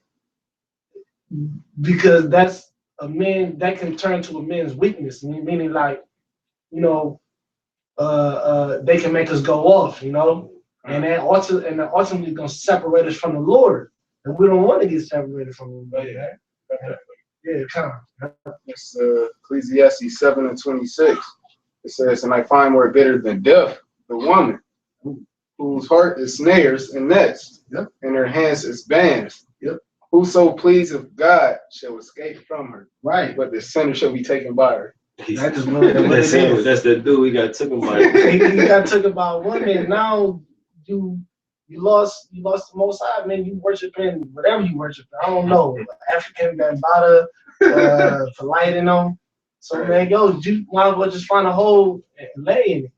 because that's a man that can turn to a man's weakness, meaning like, you know, they can make us go off, you know, and then ultimately gonna separate us from the Lord, and we don't want to get separated from Him, man. Yeah, kind of. It's Ecclesiastes 7:26. It says, and I find more bitter than death, the woman, whose heart is snares and nets, Yep. and her hands is bands. Yep. Whoso pleased of God shall escape from her, Right. but the sinner shall be taken by her. That is what it is. That's the dude we got taken by. You got took about women. Now you lost the Most High, man. You worshiping whatever you worship. I don't know, African Bambata, for lighting them. So man, yo, you might as well just find a hole and lay in it.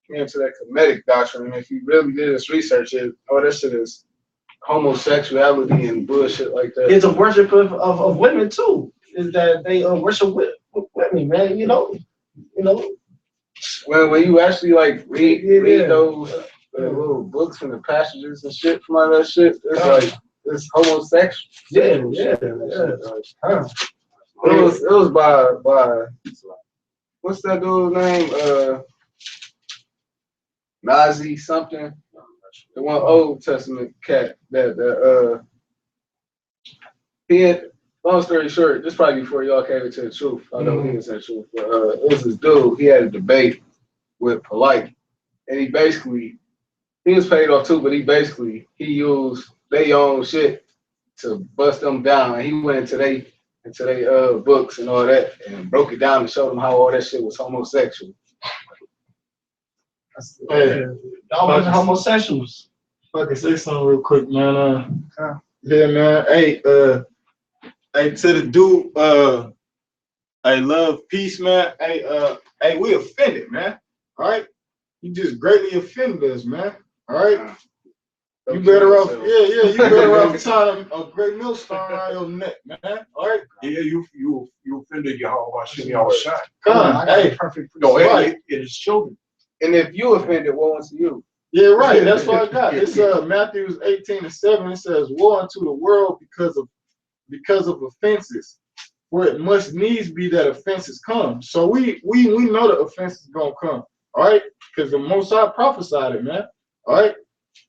Into that Kemetic doctrine, and if you really did this research, that shit is homosexuality and bullshit like that. It's a worship of women too. Is that they worship women, man? You know. When you actually like read Yeah. those little books and the passages and shit from all that shit, it's like it's homosexual. Yeah. Huh. It was by what's that dude's name? Nazi something. The one Old Testament cat that he had. Long story short, this probably before y'all came into the truth. I know he was in the truth, but it was this dude. He had a debate with Polite, and he was paid off too, but he used their own shit to bust them down. And he went into they books and all that and broke it down and showed them how all that shit was homosexual. Hey, y'all was homosexuals. If I can say something real quick, man. Yeah, man. Hey, to the dude, I love peace, man. Hey, we offended, man. All right, you just greatly offended us, man. All right, you better off, you better off tying a great millstone around your neck, man. All right. Yeah, you offended Yahweh Shai. Hey, Perfect. No, right. it is children. And if you offended, woe unto you. Yeah, right. That's what I got. It's Matthew 18:7. It says, "Woe unto the world because of offenses, for it must needs be that offenses come." So we know the offenses gonna come, all right? Because the Most High prophesied it, man. All right,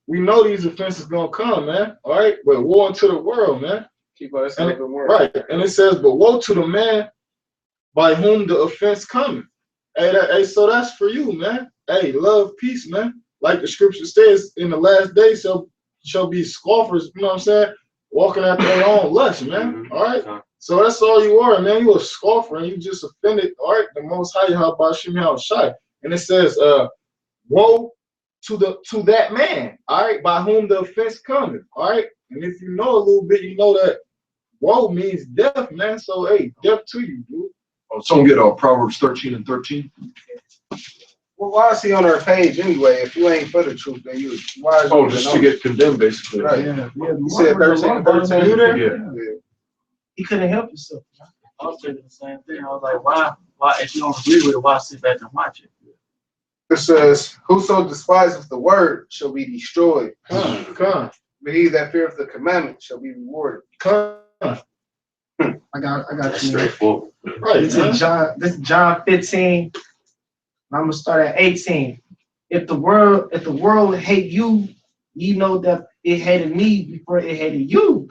we know these offenses gonna come, man. All right, but woe unto the world, man. Keep us Right, and it says, "But woe to the man by whom the offense cometh." Hey, so that's for you, man. Hey, love, peace, man. Like the scripture says, in the last days shall be scoffers. You know what I'm saying? Walking after their own lust, man. All right. So that's all you are, man. You a scoffer and you just offended. All right. The Most High, how about Shimei Shai? And it says, "Woe to that man, all right, by whom the offense cometh." All right. And if you know a little bit, you know that woe means death, man. So hey, death to you, dude. Someone get Proverbs 13:13. Well, why is he on our page anyway? If you ain't for the truth, then why is you Just to get condemned, basically. Right. Yeah. You said 13. Yeah. He couldn't help himself. I was thinking the same thing. I was like, why if you don't agree with it, why sit back and watch it? It says, "Whoso despiseth the word shall be destroyed, Come. but he that feareth the commandment shall be rewarded." I got That's you. straightforward. Right, This is John 15. I'm gonna start at 18. If the world hate you, ye know that it hated me before it hated you.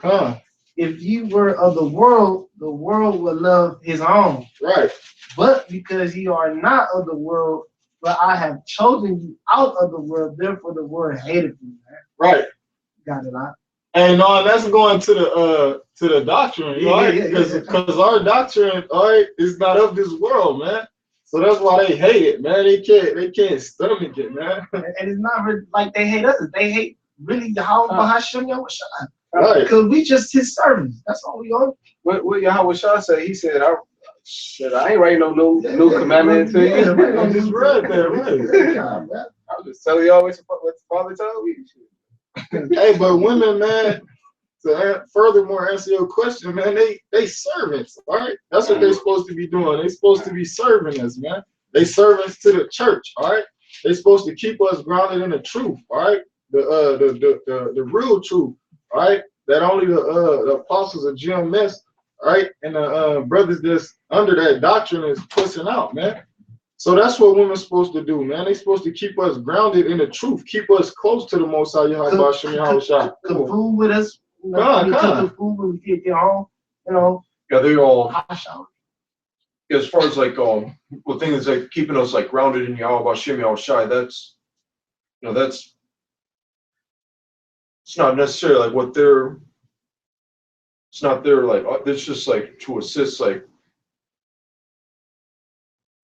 If you were of the world would love his own. Right. But because you are not of the world, but I have chosen you out of the world, therefore the world hated you, man. Right. Got it, huh? And that's going to the doctrine, right? Because our doctrine, all right, is not of this world, man. So that's why they hate it, man. They can't stomach it, man. And it's not really like they hate us. They hate really Yahweh Hashem Yahushua. Right. Because we just his servants. That's all we are. What Yahweh Shah said, he said, I ain't writing no new commandment to you. Yeah, right. I just read that, right? I'm just telling you always what the Father told me. Hey, but women, man, furthermore answer your question, man, they servants, all right? That's what they're supposed to be doing. They're supposed to be serving us, man. They servants to the church, all right? They're supposed to keep us grounded in the truth, all right? The real truth, all right? That only the apostles of GMS, all right, and the brothers that's under that doctrine is pushing out, man. So that's what women's supposed to do, man. They're supposed to keep us grounded in the truth, keep us close to the Most High Yahweh. Cook food with us. You know, Come on. cook the food when we get home. You know, Yeah, they all. hot shower. As far as like well, things like keeping us like grounded in Yahweh Hashem Yahweh Shai, that's it's not necessarily like what they're. It's not their like. It's just like to assist like.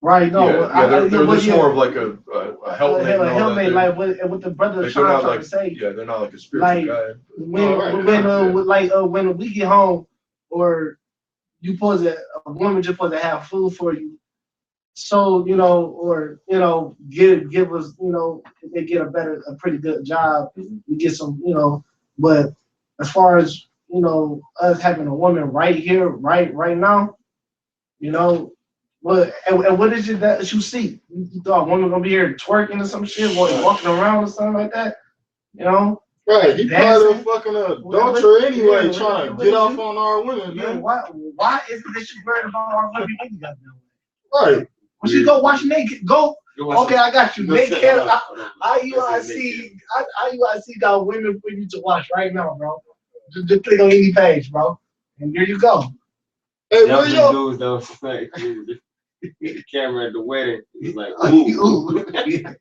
Right, no. They're just more of like a helpmate. Helpmate, like what the brother Like trying like, to say. Yeah, they're not like a spiritual guide. When we get home, or a woman just supposed to have food for you. So or give us if they get a pretty good job, we get some But as far as us having a woman right here, right now, Well, and what is it that you see? You thought a woman gonna be here twerking or some shit, walking around or something like that? Right, he probably a fucking adulterer anyway, yeah, trying to get off on our women, man. Why is it that you worried about our women? Right. When she go watch naked, go. Okay, I got you. Naked. IUIC got women for you to watch right now, bro. Just click on any page, bro, and there you go. Hey, where yo? The camera at the wedding. He's like, ooh.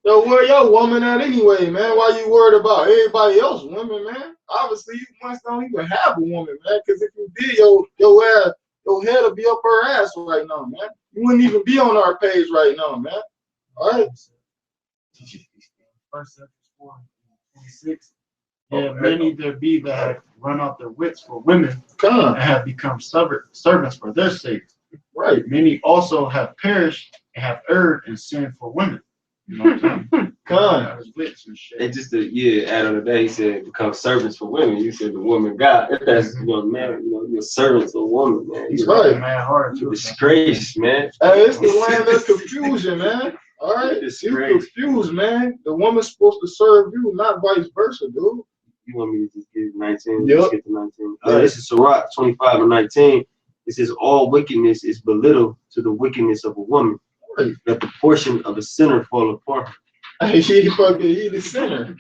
Yo, where your woman at anyway, man? Why you worried about everybody else women, man? Obviously, you must don't even have a woman, man. Because if you did, your head will be up her ass right now, man. You wouldn't even be on our page right now, man. All right. 1 Corinthians 4:26. Yeah, many there be that have run out their wits for women and have become servants for their sake. Right. Many also have perished and have erred and sinned for women. You know what I'm saying? Wits and shit. They just add on the day, he said become servants for women. You said the woman God. If that's man, you're servants for woman, man. He's right, man. Hard too. Disgrace, man. Hey, it's the land of confusion, man. All right, you confused, man. The woman's supposed to serve you, not vice versa, dude. You want me to just get 19? Yep. Let's get to 19. This is Sirach 25 and 19. It says, all wickedness is belittled to the wickedness of a woman. Right. That the portion of a sinner fall apart. Hey, he the sinner.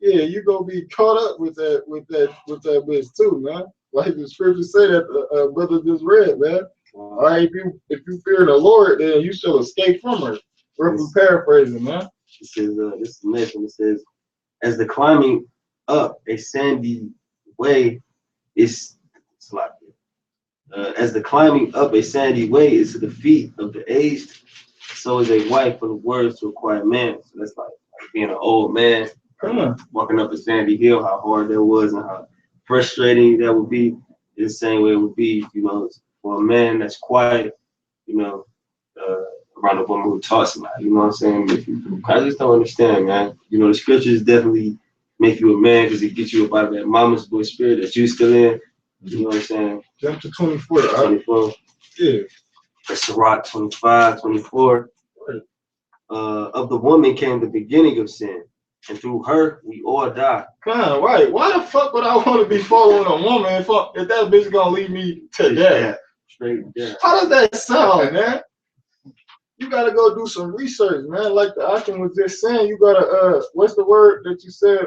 Yeah, you gonna be caught up with that bitch too, man. Like the scripture say that brother just read, man. All right, if you fear the Lord, then you shall escape from her. We're paraphrasing, man. It says, this is the next one. It says, as the climbing up a sandy way is as the climbing up a sandy way is to the feet of the aged, so is a wife for the words to a quiet man. So that's like being an old man walking up a sandy hill, how hard that was and how frustrating that would be. In the same way it would be, for a man that's quiet, around a woman who talks a lot. You know what I'm saying? I just don't understand, man. The scriptures definitely make you a man because it gets you up out of that mama's boy spirit that you still in. You know what I'm saying? Jump to 24. 24. Yeah. That's Sirach 25, 24. Of the woman came the beginning of sin, and through her we all die. Right. Why the fuck would I want to be following a woman if that bitch gonna lead me to death? Straight death. How does that sound, man? You gotta go do some research, man. Like the Akim was just saying, you gotta what's the word that you said?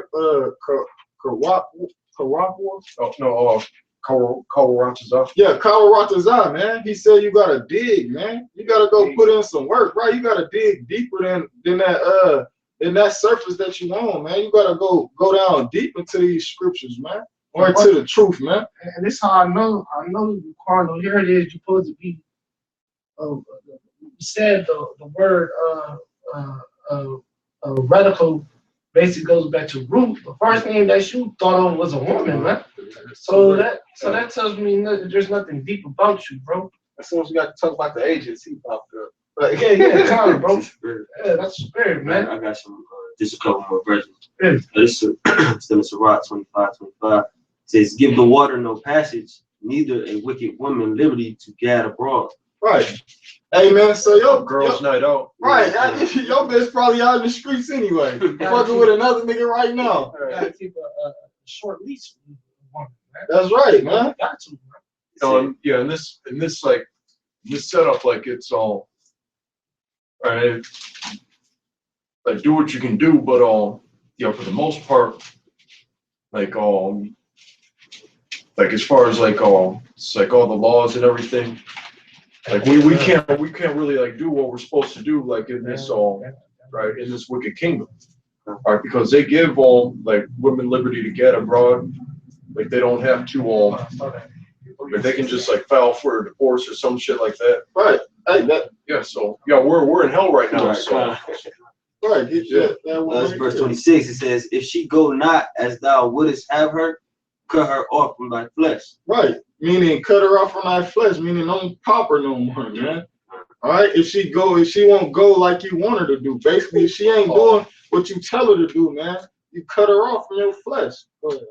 Kawaratazah. Yeah, Kawaratazah, man. He said you gotta dig, man. You gotta go put in some work, right? You gotta dig deeper than that surface that you on, man. You gotta go down deep into these scriptures, man. Or into the truth, man. And this is how I know carnal. Here it is. You're supposed to be. You said the word radical basically goes back to root. The first name that you thought of was a woman, man. So that tells me there's nothing deep about you, bro. As soon as we got to talk about the agents, he popped up. Like, Yeah, come on, bro. Yeah, that's spirit, man. I got some, just a couple more verses. Yeah. This is still in Sirach 25:25. It says, "Give the water no passage, neither a wicked woman liberty to gad abroad." Right. Hey man, so yo, Girls' night out. right, your bitch probably out in the streets anyway. Fucking with another nigga right now. You gotta keep a short leash with a woman, man. That's right, man. You got to, man. Yeah, and this like this setup, like it's all right. Like do what you can do, but for the most part, like like as far as like it's like all the laws and everything. Like we can't really like do what we're supposed to do like in this right in this wicked kingdom, right? Because they give like women liberty to get abroad, like they don't have to like they can just like file for a divorce or some shit like that. Right. Hey, So we're in hell right now. Right, So right. That's verse 26. It says, "If she go not as thou wouldest have her, cut her off from thy flesh." Right. Meaning cut her off from thy flesh, meaning don't pop her no more, man. All right. If she won't go like you want her to do. Basically, if she ain't doing what you tell her to do, man, you cut her off from your flesh. Go ahead.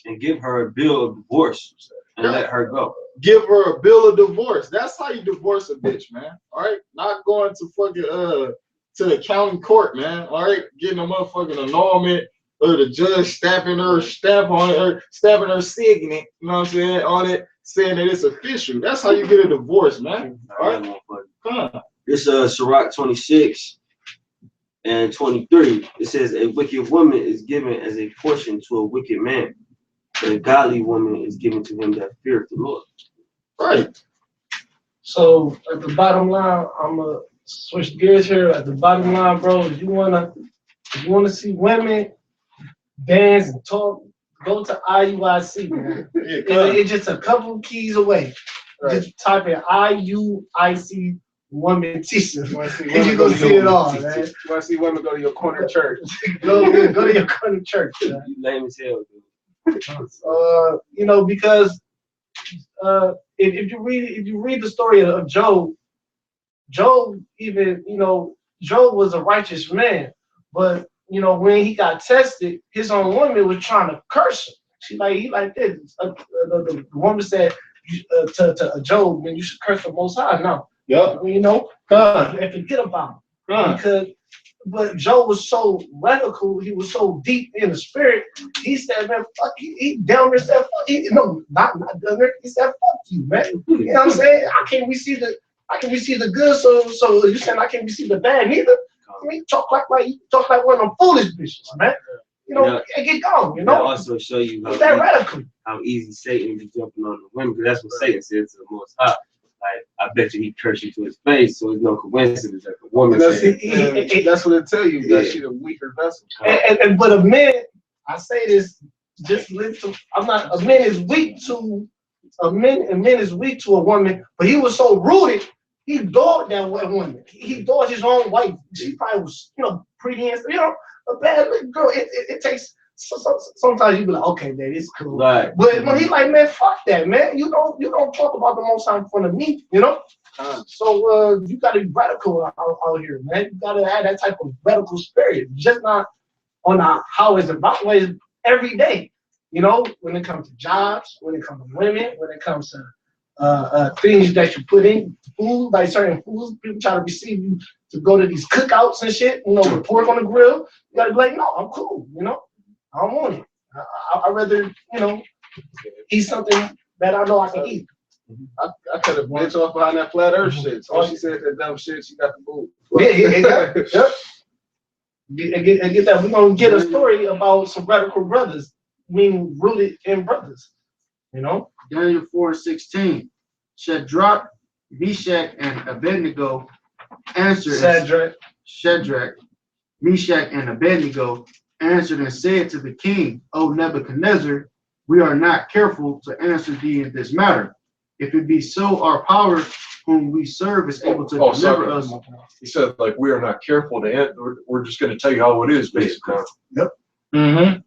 And give her a bill of divorce and let her go. Give her a bill of divorce. That's how you divorce a bitch, man. All right. Not going to fucking to the county court, man. All right. Getting a motherfucking annulment. Or the judge stamping her signet, you know what I'm saying, on it, saying that it's official. That's how you get a divorce, man. All right? Come on. This Sirach 26:23. It says, "A wicked woman is given as a portion to a wicked man, but a godly woman is given to him that feareth the Lord." Right. So at the bottom line, I'm gonna switch gears here. At the bottom line, bro, if you wanna see women dance and talk, go to IUIC, man. It's just a couple keys away. Right. Just type in IUIC women teachers. And you're gonna see it all, man. You wanna see women go to your corner church. go to your corner church, man. You lame as hell, dude. Because if you read the story of Job even, Job was a righteous man, but when he got tested, his own woman was trying to curse him. He like this. The woman said to Job, "Man, you should curse the Most High." No, and forget about him. But Job was so radical. He was so deep in the spirit. He said, "Man, fuck you." He down there said, "Fuck you." No, not down there. He said, "Fuck you, man." You know what I'm saying? I can't receive the good. So you saying I can't receive the bad neither? I mean, talk like one of them foolish bitches, man. And get gone, That also show you how easy Satan be jumping on the women, because that's what Satan said to the Most High. Like, I bet you he cursed you to his face, so it's no coincidence that the woman said. That's what it tell you, that she's a weaker vessel. But a man, I say this, just listen. A man is weak to a woman, but he was so rooted. He adored that woman. He adored his own wife. She probably was, pretty and a bad little girl. It takes sometimes you be like, okay, man, it's cool. Right. But when he like, man, fuck that, man. You don't talk about the Most High in front of me, So you gotta be radical out here, man. You gotta have that type of radical spirit. Just not on how it's about ways every day. When it comes to jobs, when it comes to women, when it comes to things that you put in food, like certain foods, people try to receive you to go to these cookouts and shit, with pork on the grill. You gotta be like, no, I'm cool, I don't want it. I'd rather, eat something that I know I can eat. I cut a bitch off behind that flat earth shit. So she said that dumb shit, she got the move. Yeah. And get that. We're gonna get a story about some radical brothers, being rooted in brothers. Daniel 4:16. Shadrach, Meshach, and Abednego answered. Shadrach, Meshach, and Abednego answered and said to the king, "O Nebuchadnezzar, we are not careful to answer thee in this matter. If it be so, our power whom we serve is able to Oh, deliver sorry. us. He said, like, we are not careful to end. We're just going to tell you how it is, basically. Mm-hmm.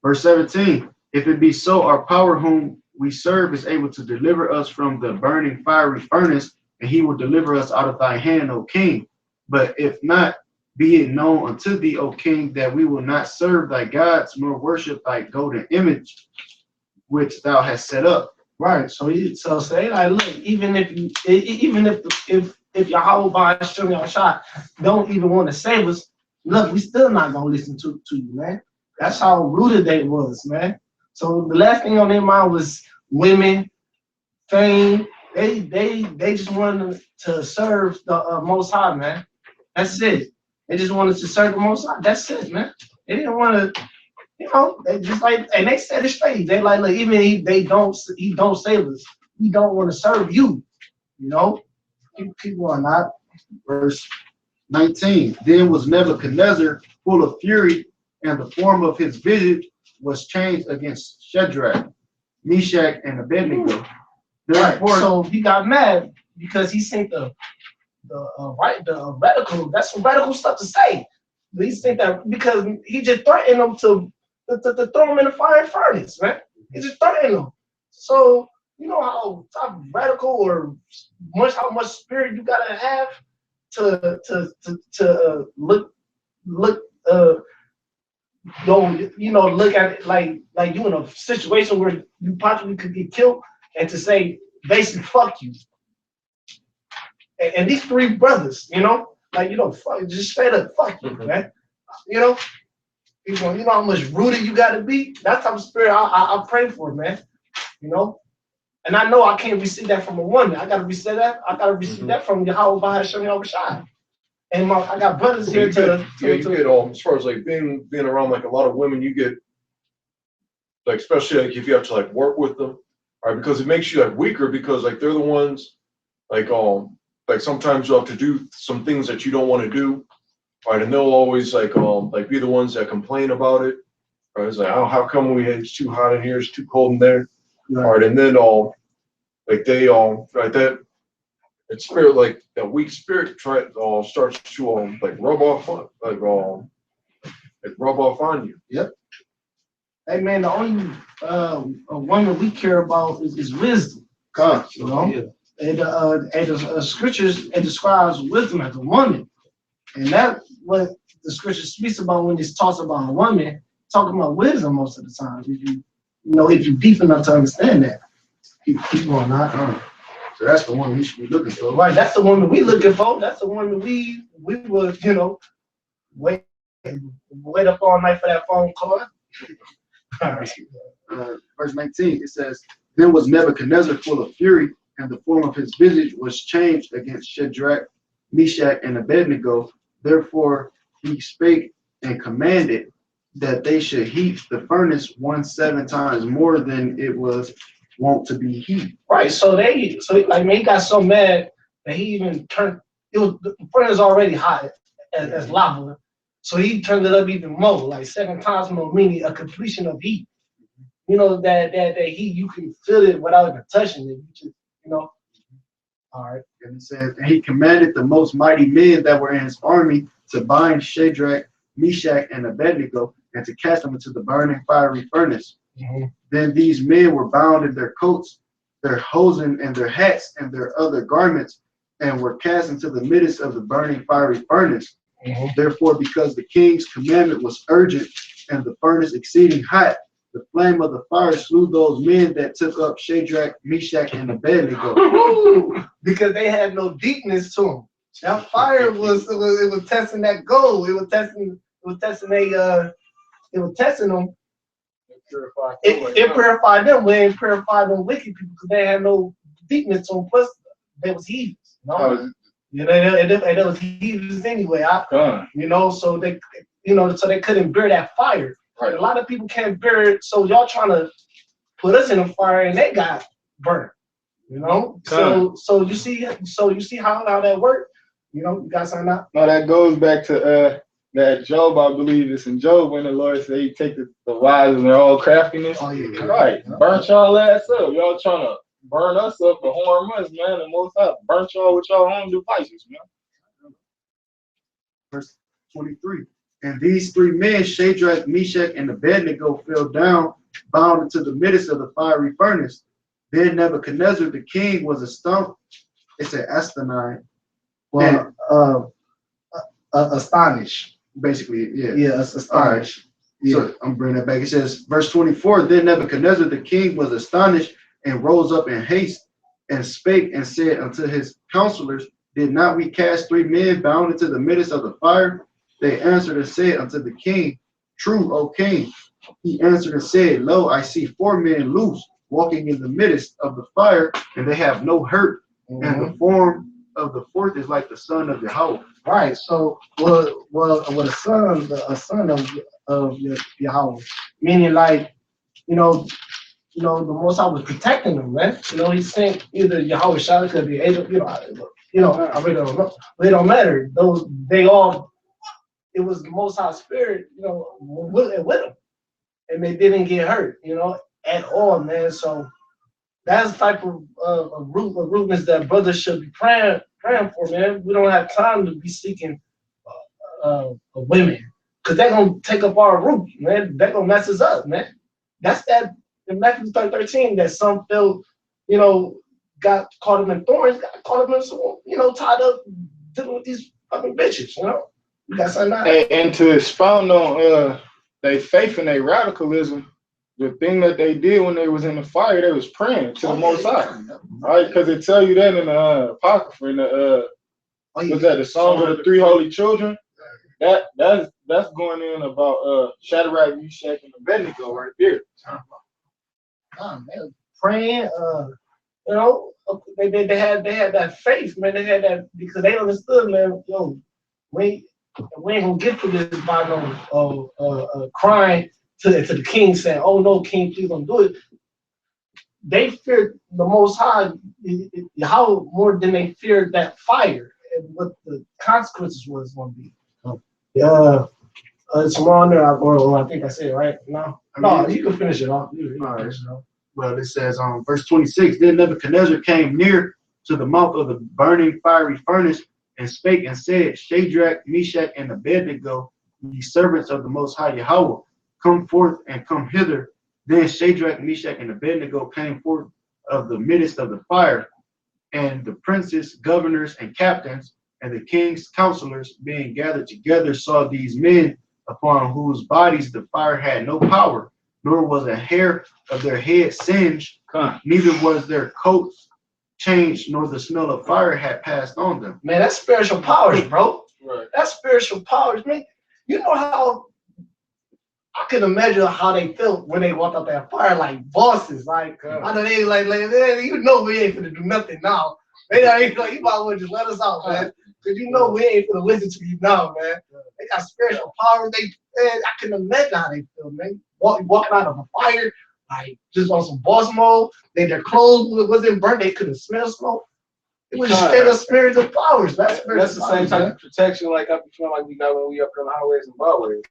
Verse 17, if it be so, our power whom we serve is able to deliver us from the burning fiery furnace, and he will deliver us out of thy hand, O king. But if not, be it known unto thee, O king, that we will not serve thy gods, nor worship thy golden image, which thou hast set up. Right. So say like, look, even if Yahweh by Hashem Yahshua don't even want to save us, look, we still not gonna listen to you, man. That's how rooted they was, man. So the last thing on their mind was women, fame. They just wanted to serve the Most High, man. That's it. They just wanted to serve the Most High. That's it, man. They didn't want to, they just like, and they said it straight. They like, look, even if he don't save us, we don't want to serve you. People are not. Verse 19, then was Nebuchadnezzar full of fury, and the form of his visage was changed against Shadrach, Meshach, and Abednego. Therefore, so he got mad because he seen the radical. That's some radical stuff to say. He think that because he just threatened them to throw him in the fire furnace, man. He just threatened them. So you know how radical or how much spirit you gotta have to look look at it like you in a situation where you possibly could get killed, and to say basically fuck you. And these three brothers, fuck, just straight up fuck you, man. You know how much rooted you gotta be. That type of spirit I pray for, man. And I know I can't receive that from a woman. I gotta receive that. I gotta receive that from Yahweh by Hashem Yahweh. And I got brothers here you get as far as like being around like a lot of women, you get like, especially like if you have to like work with them, right? Because it makes you like weaker, because like they're the ones like sometimes you'll have to do some things that you don't want to do, right? And they'll always like be the ones that complain about it, right? It's like, oh, how come it's too hot in here, it's too cold in there, right? All right, and then right, that it's spirit, like that weak spirit starts to like rub off on you. Yep. Hey man, the only woman we care about is wisdom. God, Yeah. And the scriptures, it describes wisdom as a woman, and that's what the scripture speaks about when it talks about a woman, talking about wisdom most of the time. If you deep enough to understand that, keep going, not. So that's the one we should be looking for. Right, that's the woman we looking for. That's the woman we would, wait up all night for that phone call. Verse 19, it says, then was Nebuchadnezzar full of fury, and the form of his visage was changed against Shadrach, Meshach, and Abednego. Therefore he spake and commanded that they should heat the furnace 7 times more than it was wont to be heat. Right, he got so mad that he even turned. The furnace already hot as lava, so he turned it up even more, like 7 times more, meaning a completion of heat. That heat, you can feel it without even touching it. You just, All right. And it says, and he commanded the most mighty men that were in his army to bind Shadrach, Meshach, and Abednego, and to cast them into the burning fiery furnace. Mm-hmm. Then these men were bound in their coats, their hosen, and their hats, and their other garments, and were cast into the midst of the burning fiery furnace. Mm-hmm. Therefore, because the king's commandment was urgent, and the furnace exceeding hot, the flame of the fire slew those men that took up Shadrach, Meshach, and Abednego. Because they had no deepness to them. That fire was testing that gold. It was testing them. It purified them. We ain't purified them wicked people because they had no deepness to them. Plus, they was heathens. They was heathens anyway. So they couldn't bear that fire. Right. A lot of people can't bear it. So y'all trying to put us in the fire, and they got burnt. So you see how that worked. You got something out. No, that goes back to that Job, I believe it's in Job, when the Lord said he take the wise and their all craftiness. Oh, yeah. Right. Burnt y'all ass up. Y'all trying to burn us up or harm us, man. The Most High burnt y'all with your own devices, man. Verse 23. And these three men, Shadrach, Meshach, and Abednego, fell down, bound into the midst of the fiery furnace. Then Nebuchadnezzar the king was astonished. It said astonished. Well, astonished. Basically, yeah. Yeah, astonished. Yeah. So I'm bringing that back. It says, verse 24, then Nebuchadnezzar the king was astonished and rose up in haste and spake and said unto his counselors, did not we cast three men bound into the midst of the fire? They answered and said unto the king, true, O king. He answered and said, lo, I see four men loose, walking in the midst of the fire, and they have no hurt. And the form of the fourth is like the son of Yahweh. Right. So, a son of Yahweh, meaning like, the Most High was protecting them, man. He sent either Yahweh Shah, could be Adam, I really don't know. But it don't matter. It was the Most High Spirit, with them, and they didn't get hurt, at all, man. So that's the type of rootness that brothers should be praying for, man. We don't have time to be seeking women, because they're gonna take up our root, man. They're gonna mess us up, man. That's that in Matthew 13 that some felt, got caught up in thorns, got caught up in some, tied up dealing with these fucking bitches, You got something out. And to expound on their faith and their radicalism, the thing that they did when they was in the fire, they was praying to the Most High. Right? Because it tell you that in the Apocrypha, in the was that the Song of the Three Holy Children? That's going in about Shadrach, Meshach, and Abednego right there. Man, praying, they had that faith, man. They had that because they understood, man. We ain't gonna get through this by no crying to the king saying, "Oh no, king, please don't do it." They feared the Most High, how more than they feared that fire and what the consequences was going to be. Yeah, it's more on there. I think I said it right. No, you can finish it off. Well, it says on verse 26, then Nebuchadnezzar came near to the mouth of the burning fiery furnace and spake and said, Shadrach, Meshach, and Abednego, ye servants of the Most High Yahweh, come forth and come hither. Then Shadrach, Meshach, and Abednego came forth of the midst of the fire, and the princes, governors, and captains, and the king's counselors, being gathered together, saw these men upon whose bodies the fire had no power, nor was a hair of their head singed, neither was their coats changed, nor the smell of fire had passed on them. Man, that's spiritual powers, bro. Right. That's spiritual powers, man. You know how I can imagine how they felt when they walked up that fire like bosses. Like, I know they like, we ain't finna do nothing now. They ain't like, you might as well just let us out, man. Because we ain't finna listen to you now, man. They got spiritual powers. I can imagine how they feel, man. Walking out of a fire, like just on some boss mode. Their clothes wasn't burnt. They couldn't smell smoke. It was just straight up spiritual powers. That's the same type of protection like I feel like we got when we up in the highways and byways.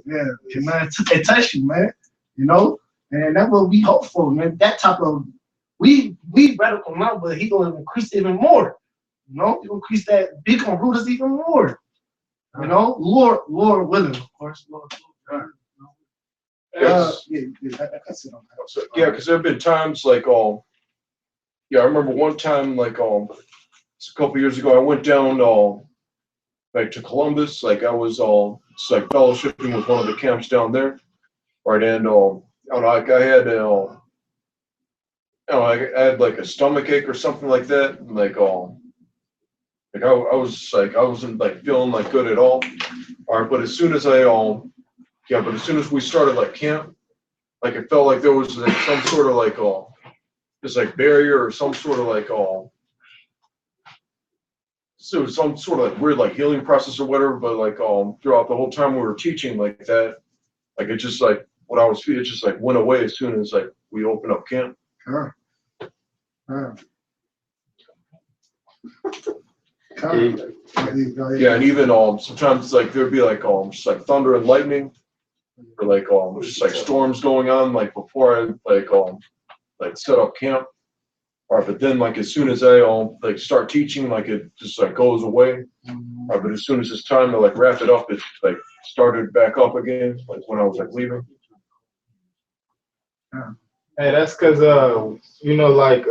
Yeah, man. It touched you, man. And that's what we hope for, man. That type of we radical now, but he gonna increase it even more. He gonna increase that. He gonna root us even more. Lord willing, of course. Lord. Because there have been times like I remember one time it's a couple years ago I went down back to Columbus, I was fellowshipping with one of the camps down there, right? And I had like a stomach ache or something like that, and I wasn't feeling good at all. All right, but as soon as as soon as we started camp, it felt like there was some sort of just barrier or some sort of so some sort of weird healing process or whatever. But throughout the whole time we were teaching that, it just what I was feeling just went away as soon as we opened up camp. Sure. Yeah, and even sometimes there'd be just thunder and lightning, or just storms going on before I set up camp. All right, but then like as soon as I like start teaching, like it just like goes away. All right, but as soon as it's time to like wrap it up, it like started back up again, like when I was like leaving. Hey, that's because you know, like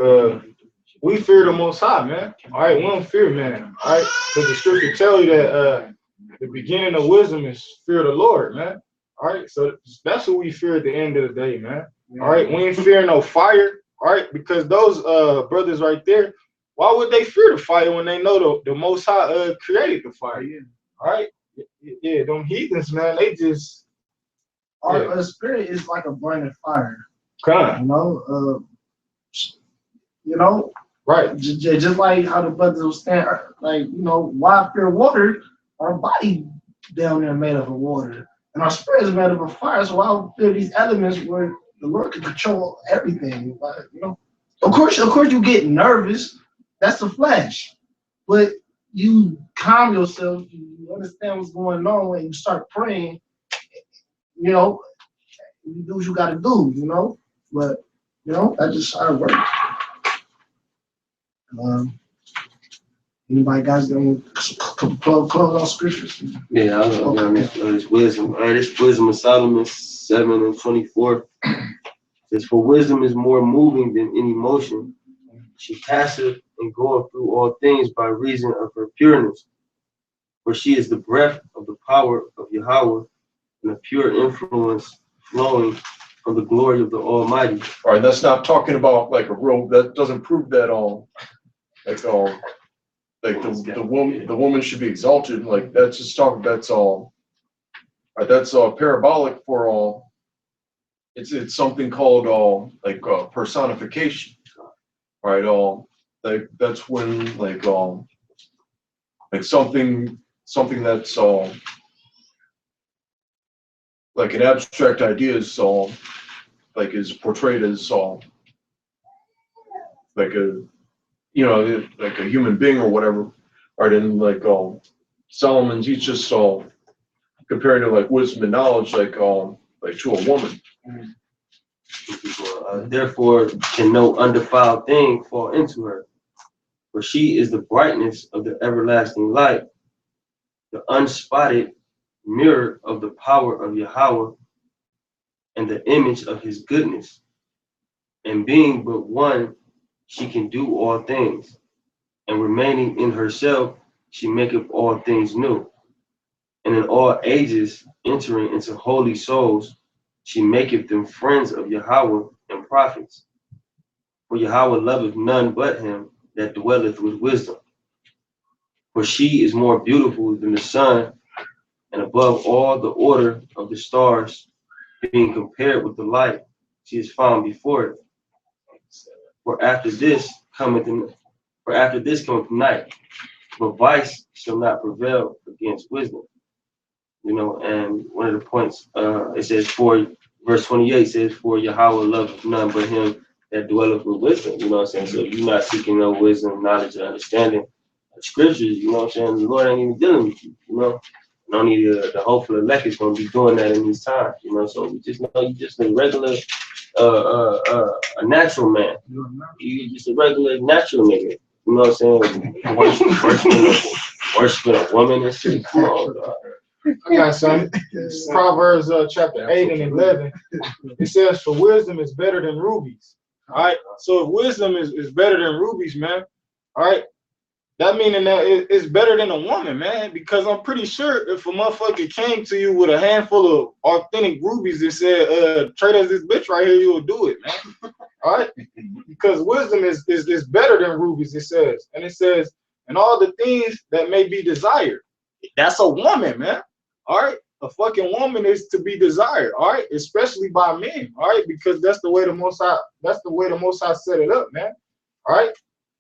we fear the Most High, man. All right, we don't fear man. All right, because the scripture tell you that the beginning of wisdom is fear of the Lord, man. All right, so that's what we fear at the end of the day, man. All right, we ain't fear no fire. All right, because those brothers right there, why would they fear the fire when they know the Most High created the fire? All right, yeah, them heathens, man, they just Our spirit is like a burning fire. kind, You know, right? just like how the brothers will stand, like, why fear water? Our body down there made up of water, and our spirit is made up of fire. So why fear these elements where the Lord can control everything? But, of course, you get nervous. That's the flesh, but you calm yourself. You understand what's going on when you start praying. You do what you got to do. But that's just how it works. Anybody guys gonna close on scriptures? Yeah, I'll go this wisdom. This wisdom of Solomon 7:24 says, "For wisdom is more moving than any motion. She passeth and goeth through all things by reason of her pureness. For she is the breath of the power of Yahweh and a pure influence flowing from the glory of the Almighty." All right, that's not talking about like a real. That doesn't prove that like the woman should be exalted. Like that's just talking. That's all. Right, that's parabolic for all. It's something called personification. Right, like that's when like something that's like an abstract idea is like is portrayed as like a like a human being or whatever. Right, and like Solomon's he's just comparing to like wisdom and knowledge like to a woman. Therefore can no undefiled thing fall into her, for she is the brightness of the everlasting light, the unspotted mirror of the power of Yahweh, and the image of his goodness. And being but one, she can do all things, and remaining in herself, she maketh all things new. And in all ages, entering into holy souls, she maketh them friends of Yahweh and prophets. For Yahweh loveth none but him that dwelleth with wisdom. For she is more beautiful than the sun, and above all the order of the stars, being compared with the light, she is found before it. For after this cometh night, but vice shall not prevail against wisdom. And one of the points, it says, verse 28 says, for Yahweh loveth none but him that dwelleth with wisdom. You know what I'm saying? So if you're not seeking no wisdom, knowledge, and understanding of scriptures, you know what I'm saying? The Lord ain't even dealing with you, And only the hopeful elect is going to be doing that in these times, So we just know you just a regular, a natural man. You just a regular natural nigga. You know what I'm saying? Worshiping a woman and shit. Come on, dog. I got some. Proverbs chapter 8 and 11. It says, for wisdom is better than rubies. All right. So if wisdom is better than rubies, man, all right, that meaning that it's better than a woman, man, because I'm pretty sure if a motherfucker came to you with a handful of authentic rubies and said, trade us this bitch right here, you will do it, man. All right. Because wisdom is better than rubies, it says. And it says, and all the things that may be desired. That's a woman, man. All right, a fucking woman is to be desired. All right, especially by men. All right, because that's the way the Most High set it up, man. All right,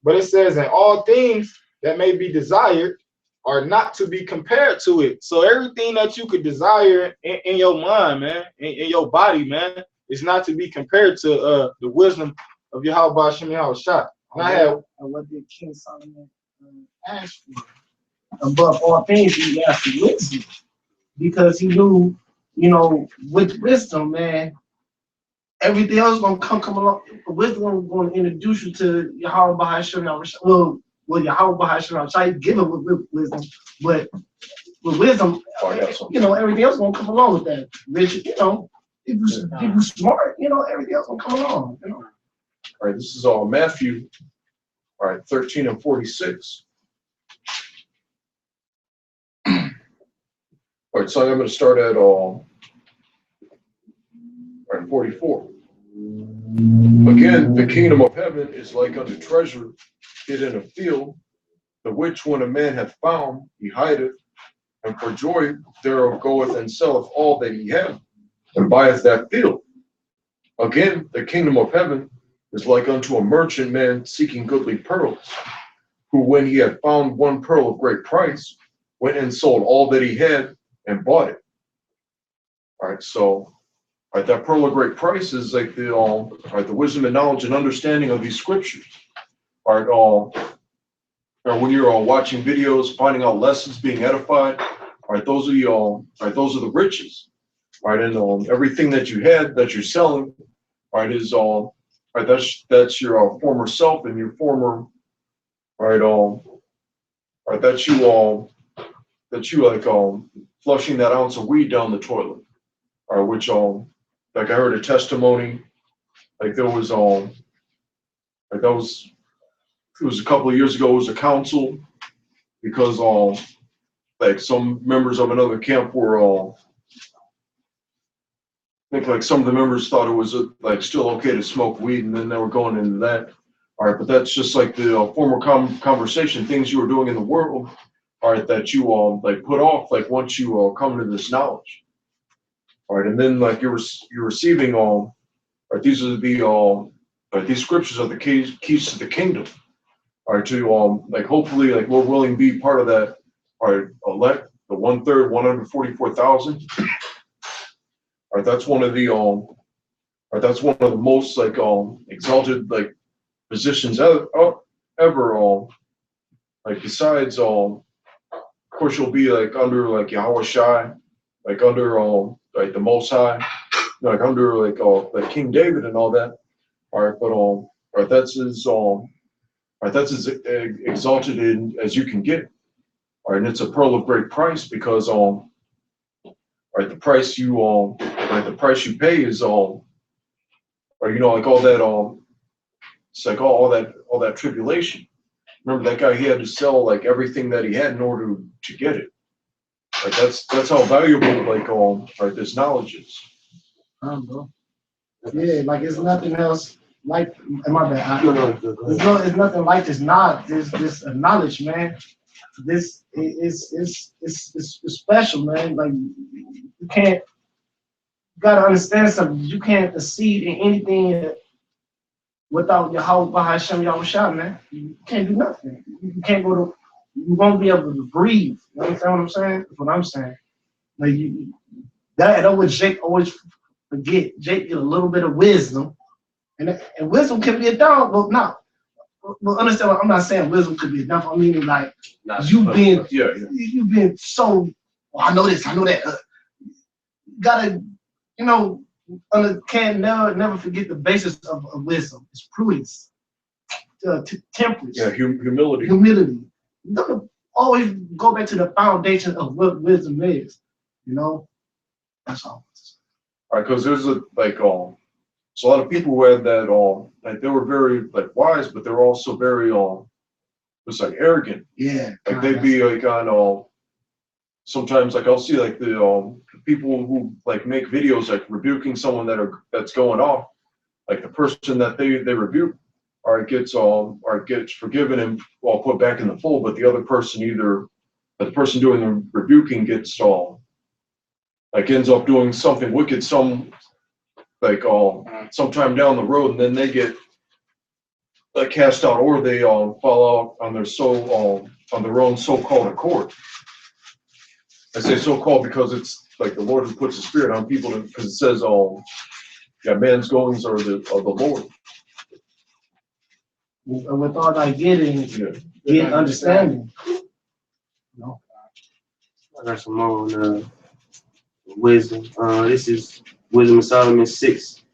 but it says, and all things that may be desired are not to be compared to it. So everything that you could desire in your mind, man, in your body, man, is not to be compared to the wisdom of Yahweh Shem Yahushua. And what did King Solomon ask for? Above all things, he asked for wisdom, because he knew, with wisdom, man, everything else gonna come along. Wisdom going to introduce you to Yahweh Bahasham. Well, Yahweh Bahasham. Try to give it with wisdom, but with wisdom, you know, everything else gonna come along with that. Rich, you know, if you smart, you know, everything else gonna come along. You know. All right, this is all Matthew. All right, 13 and 46. All right, so I'm going to start at 44. Again, the kingdom of heaven is like unto treasure hid in a field, the which when a man hath found, he hideth, and for joy thereof goeth and selleth all that he hath, and buyeth that field. Again, the kingdom of heaven is like unto a merchant man seeking goodly pearls, who when he had found one pearl of great price, went and sold all that he had and bought it. All right, so that pearl of great price is like the wisdom and knowledge and understanding of these scriptures. All right, when you're watching videos, finding out lessons, being edified. All right, those are those are the riches. Right, and everything that you had that you're selling, right, is right, that's your former self and your former, right, right, that's you like flushing that ounce of weed down the toilet. All right, which like I heard a testimony, like there was like that was it was a couple of years ago. It was a council because like some members of another camp were I think like some of the members thought it was like still okay to smoke weed, and then they were going into that. All right, but that's just like the former conversation, things you were doing in the world. All right, that you like put off like once you come into this knowledge. All right, and then like you're receiving right, these are the like these scriptures are the keys to the kingdom. All right, to like hopefully like we're willing to be part of that. All right, elect the 1/3, 144,000. All right, that's one of the that's one of the most like exalted like positions ever. Like besides of course you'll be like under like Yahweh Shai, like under like the Most High, like under like King David and all that. All right, but right, that's as exalted in as you can get. All right, and it's a pearl of great price because right, the price you right, the price you pay is or you know like all that it's like all that tribulation. Remember that guy, he had to sell like everything that he had in order to get it. Like that's how valuable like right, this knowledge is. Bro. Yeah, like it's nothing else like. My bad. It's nothing like this. This knowledge, man. This is special, man. Like you can't. You gotta understand something. You can't succeed in anything without Yahweh Bahasham Yahushua, man. You can't do nothing. You can't go to. You won't be able to breathe. You understand what I'm saying? That's what I'm saying. Like that what Jake always forget. Jake get a little bit of wisdom, and wisdom can be a dog, but not. Well, understand. I'm not saying wisdom could be enough. I mean, like you being so. Well, I know this. I know that. Gotta, you know, can't never forget the basis of wisdom. It's prudence, temperance. Yeah, humility. Humility. You gotta always go back to the foundation of what wisdom is. You know, that's all. All right, because there's like so a lot of people who had that like they were very like wise, but they were also very just like arrogant. Yeah. Like they'd be like on sometimes like I'll see like the people who like make videos like rebuking someone that's going off, like the person that they rebuke, or it gets forgiven and put back in the fold, but the other person the person doing the rebuking gets like ends up doing something wicked sometime down the road, and then they get like cast out, or they fall out on their own so-called accord. I say so-called because it's like the Lord who puts the Spirit on people, because it says man's goings are the Lord. With all thy getting, get understanding. No. I got some more on wisdom. This is Wisdom of Solomon 6,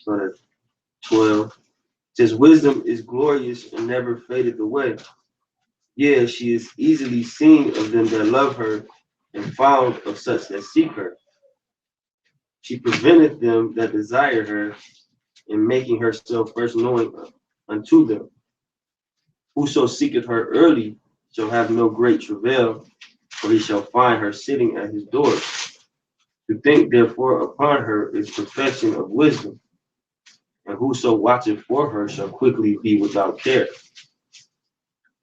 start at 12. It says, wisdom is glorious and never fadeth away. Yeah, she is easily seen of them that love her, and found of such that seek her. She preventeth them that desire her, in making herself first known unto them. Whoso seeketh her early shall have no great travail, for he shall find her sitting at his door. To think therefore upon her is perfection of wisdom, and whoso watcheth for her shall quickly be without care.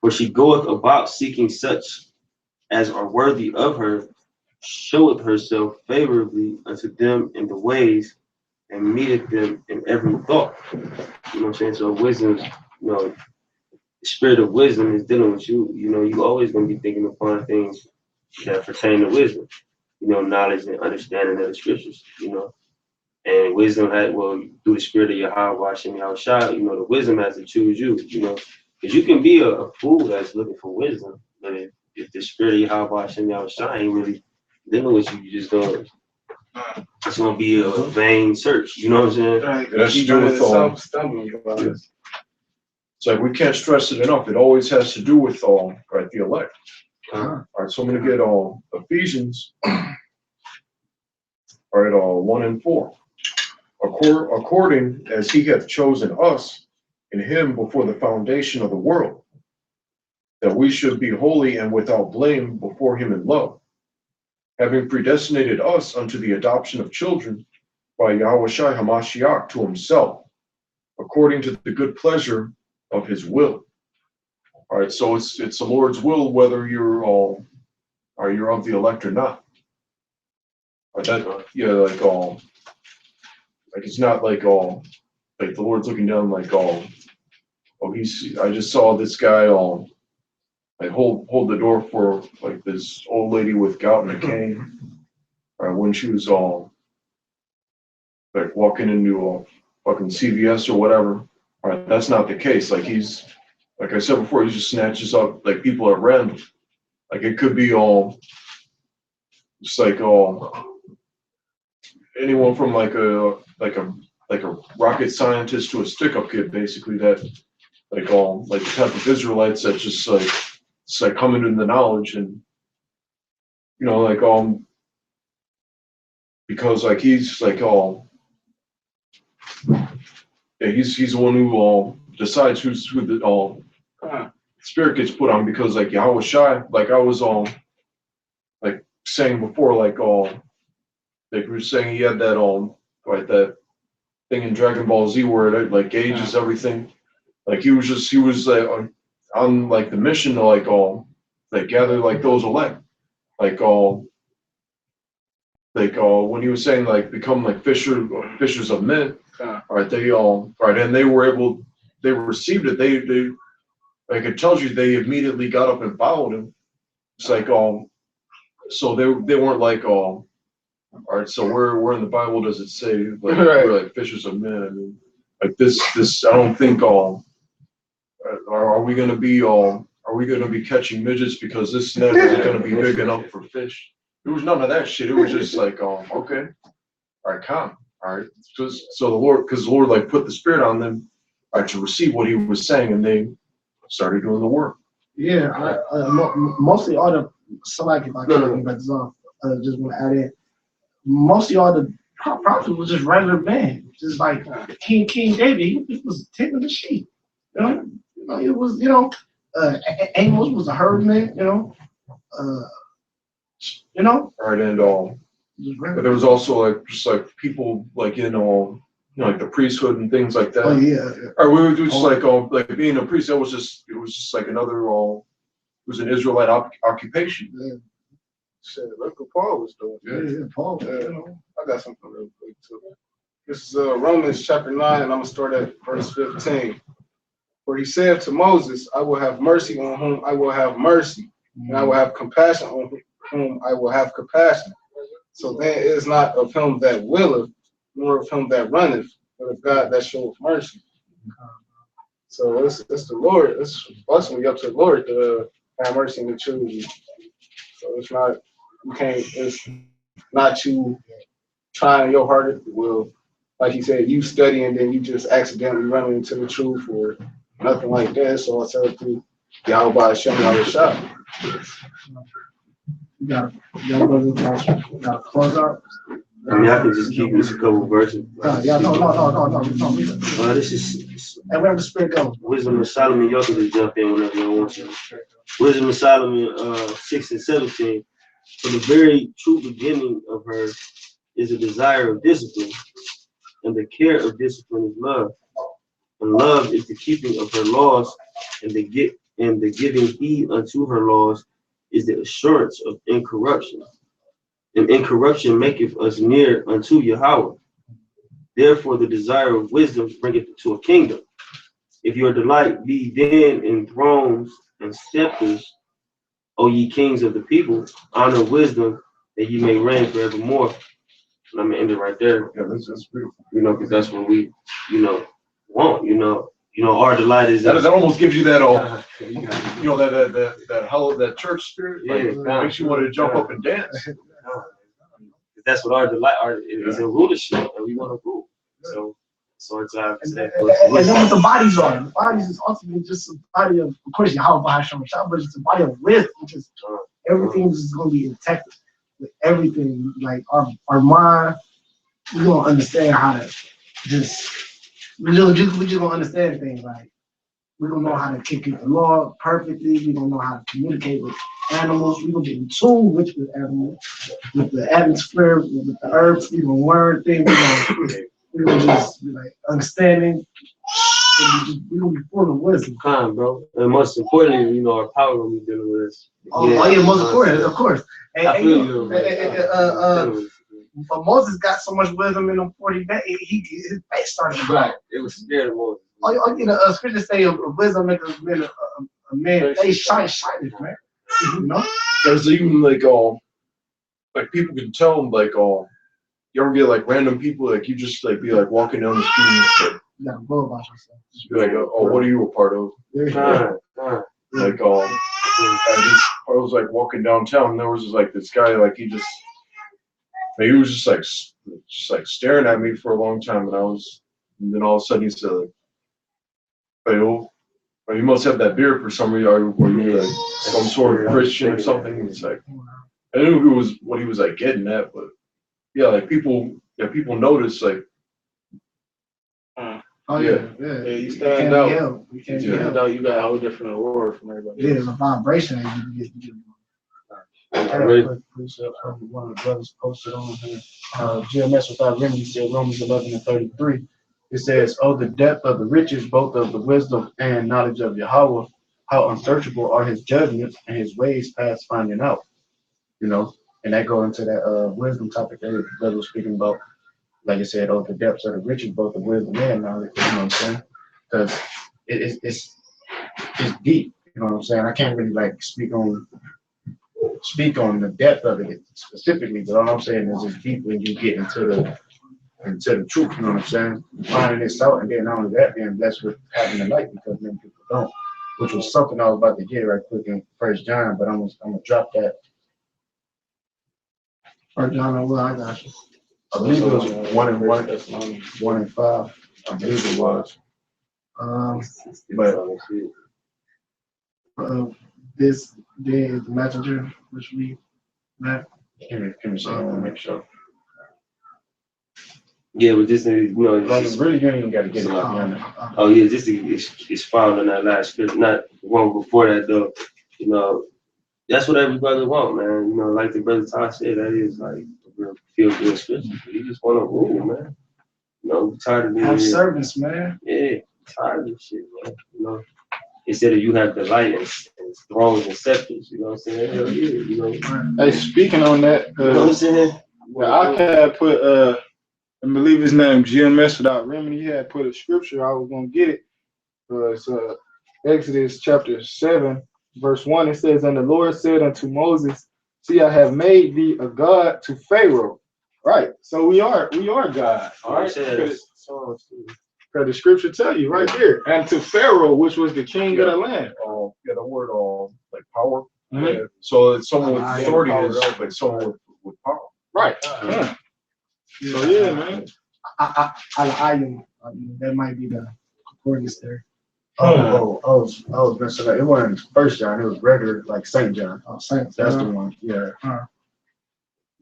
For she goeth about seeking such as are worthy of her, showeth herself favorably unto them in the ways, and meeteth them in every thought. You know what I'm saying? So wisdom, the spirit of wisdom is dealing with you. You always gonna be thinking upon things that pertain to wisdom. Knowledge and understanding of the scriptures. And wisdom through the spirit of Yahweh, Hashem Yahushua, the wisdom has to choose you. Because you can be a fool that's looking for wisdom, but if the spirit of Yahweh, Hashem Yahushua ain't really dealing with you, it's gonna be a vain search. You know what I'm saying? Right. That's to do with stumbling blocks. It's like we can't stress it enough. It always has to do with the elect. All right, so I'm going to get Ephesians, all right, 1 and 4. According as he hath chosen us in him before the foundation of the world, that we should be holy and without blame before him in love, having predestinated us unto the adoption of children by Yahushua Hamashiach to himself, according to the good pleasure of his will. All right, so it's the Lord's will whether you're of the elect or not. Like it's not like the Lord's looking down like I just saw this guy hold the door for like this old lady with gout and a cane, or when she was like walking into fucking CVS or whatever. All right, that's not the case. Like I said before, he just snatches up like people at random. Like it could be just like anyone from like a rocket scientist to a stick-up kid, basically, that like the type of Israelites that just it's like coming into the knowledge, and because like he's like he's the one who decides who the spirit gets put on, because like Yahweh Shai, like I was like saying before, like we were saying, he had that right, that thing in Dragon Ball Z where it like gauges everything. Like he was on like the mission to like gather like those elect, like when he was saying like become like fishers of men. Right, and they received it. They like it tells you they immediately got up and followed him. It's like so they weren't like all right, so where in the Bible does it say like we're like fishers of men? I mean, like this I don't think are we gonna be catching midgets because this net is gonna be big enough for fish? There was none of that shit. It was just like okay, all right, come. All right, so the Lord like put the Spirit on them, all right, to receive what he was saying, and they started doing the work. Yeah, mostly all the select, if I can get this off, just want to add in, mostly all the prophets was just regular men, just like King David, he was tending the sheep, it was, Amos was a herdman, All right, and but there was also like just like people like in like the priesthood and things like that. Oh yeah. Or we would do just like being a priest. It was just like another it was an Israelite occupation. Yeah. Shit, look what Paul was doing. Yeah, Paul. I got something real quick too. This is Romans chapter 9, and I'm gonna start at verse 15. For he said to Moses, I will have mercy on whom I will have mercy, and I will have compassion on whom I will have compassion. So then it is not of him that willeth, nor of him that runneth, but of God that showeth mercy. So it's the Lord. It's ultimately up to the Lord to have mercy and to choose you. So it's not you trying your hardest will. like you said, you study and then you just accidentally run into the truth or nothing like that. So I tell you, y'all by Hashem, y'all shot. You got to close out. I mean, I can just keep this a couple verses. Yeah, no. This is And where the spirit goes. Wisdom of Solomon. Y'all can just jump in whenever you want to. Wisdom of Solomon 6 and 17. For the very true beginning of her is a desire of discipline, and the care of discipline is love. And love is the keeping of her laws, and the giving heed unto her laws is the assurance of incorruption. And incorruption maketh us near unto Yahweh. Therefore the desire of wisdom bringeth to a kingdom. If your delight be then in thrones and scepters, O ye kings of the people, honor wisdom, that ye may reign forevermore. And I'm gonna end it right there. Yeah, that's beautiful. Because that's what we, want. Our delight is That almost gives you that that hell, that church spirit. Like, makes you want to jump up and dance. That's what our delight is in rulership, and we want to rule. So it's and then what the bodies are. The bodies is ultimately just a body of course, Yahweh Hashem, but it's a body of wisdom. Just everything is going to be intact with everything. Like our mind, we're going to understand how to we're just going to understand things. Like we're going to know how to kick the law perfectly. We're going to know how to communicate with animals. We're going to get in tune with the animals, with the atmosphere, with the herbs. We're going to learn things. We're going to just be like understanding. We're going to be full of wisdom. Bro. And most importantly, our power when we're dealing with this. Most important, of course. But Moses got so much wisdom in them 40 days, his face started to right. It was scared of Moses. A scripture say wisdom makes a man face shine, man. There's even like people can tell you ever get like random people you just be walking down the street and just you gotta go about yourself. Just be like, oh, what are you a part of? I was walking downtown and there was this guy he was just staring at me for a long time and then all of a sudden he said you must have that beard for some reason, or you're some sort of Christian or something. It's I didn't know what he was getting at, but yeah, people notice you stand out. You can't stand out. You got a whole different award from everybody. Yeah, there's a vibration that you get. One of the brothers posted on here. GMS Without Remedy said Romans 11 and 33. It says, "Oh, the depth of the riches, both of the wisdom and knowledge of Yahweh, how unsearchable are his judgments and his ways past finding out." And that goes into that wisdom topic that the brother was speaking about. Like I said, the depths of the riches, both of wisdom and knowledge. You know what I'm saying? Because it's deep. You know what I'm saying? I can't really speak on the depth of it specifically, but all I'm saying is it's deep when you get into the truth. You know what I'm saying? Finding this out, and then not only that, being blessed with having the light, because many people don't. Which was something I was about to get right quick in 1 John, but I'm gonna drop that. 1 John, well, I got you. I believe it was 1 and 5. I believe it was. This day is the messenger, which we met. Can we say I want to make sure? Yeah, but this is, It's really, you ain't even got to get it out behind it. Oh yeah, this is found in that last script, not the one before that though. That's what every brother want, man. Like the brother Todd said, that is a real feel good scripture. You just want to rule, man. Tired of being have service, man. Yeah, tired of this shit, man. Instead of you have delight and thrones and scepters, you know what I'm saying? Hell yeah, Hey, speaking on that, you know what I'm saying? I had put I believe his name GMS Without Remedy. He had put a scripture. I was gonna get it. It's Exodus chapter 7, verse 1. It says, "And the Lord said unto Moses, See, I have made thee a god to Pharaoh." Right. So we are God. All right. Because the scripture tell you right there, and to Pharaoh, which was the king of the land. The word power. Mm-hmm. Yeah. So it's someone with authority is someone with power. Right. So yeah, man. Al-Ayim. That might be the concordance there. I was messing up. It wasn't First John. It was regular, like Saint John. Oh, Saint. That's the one. Yeah.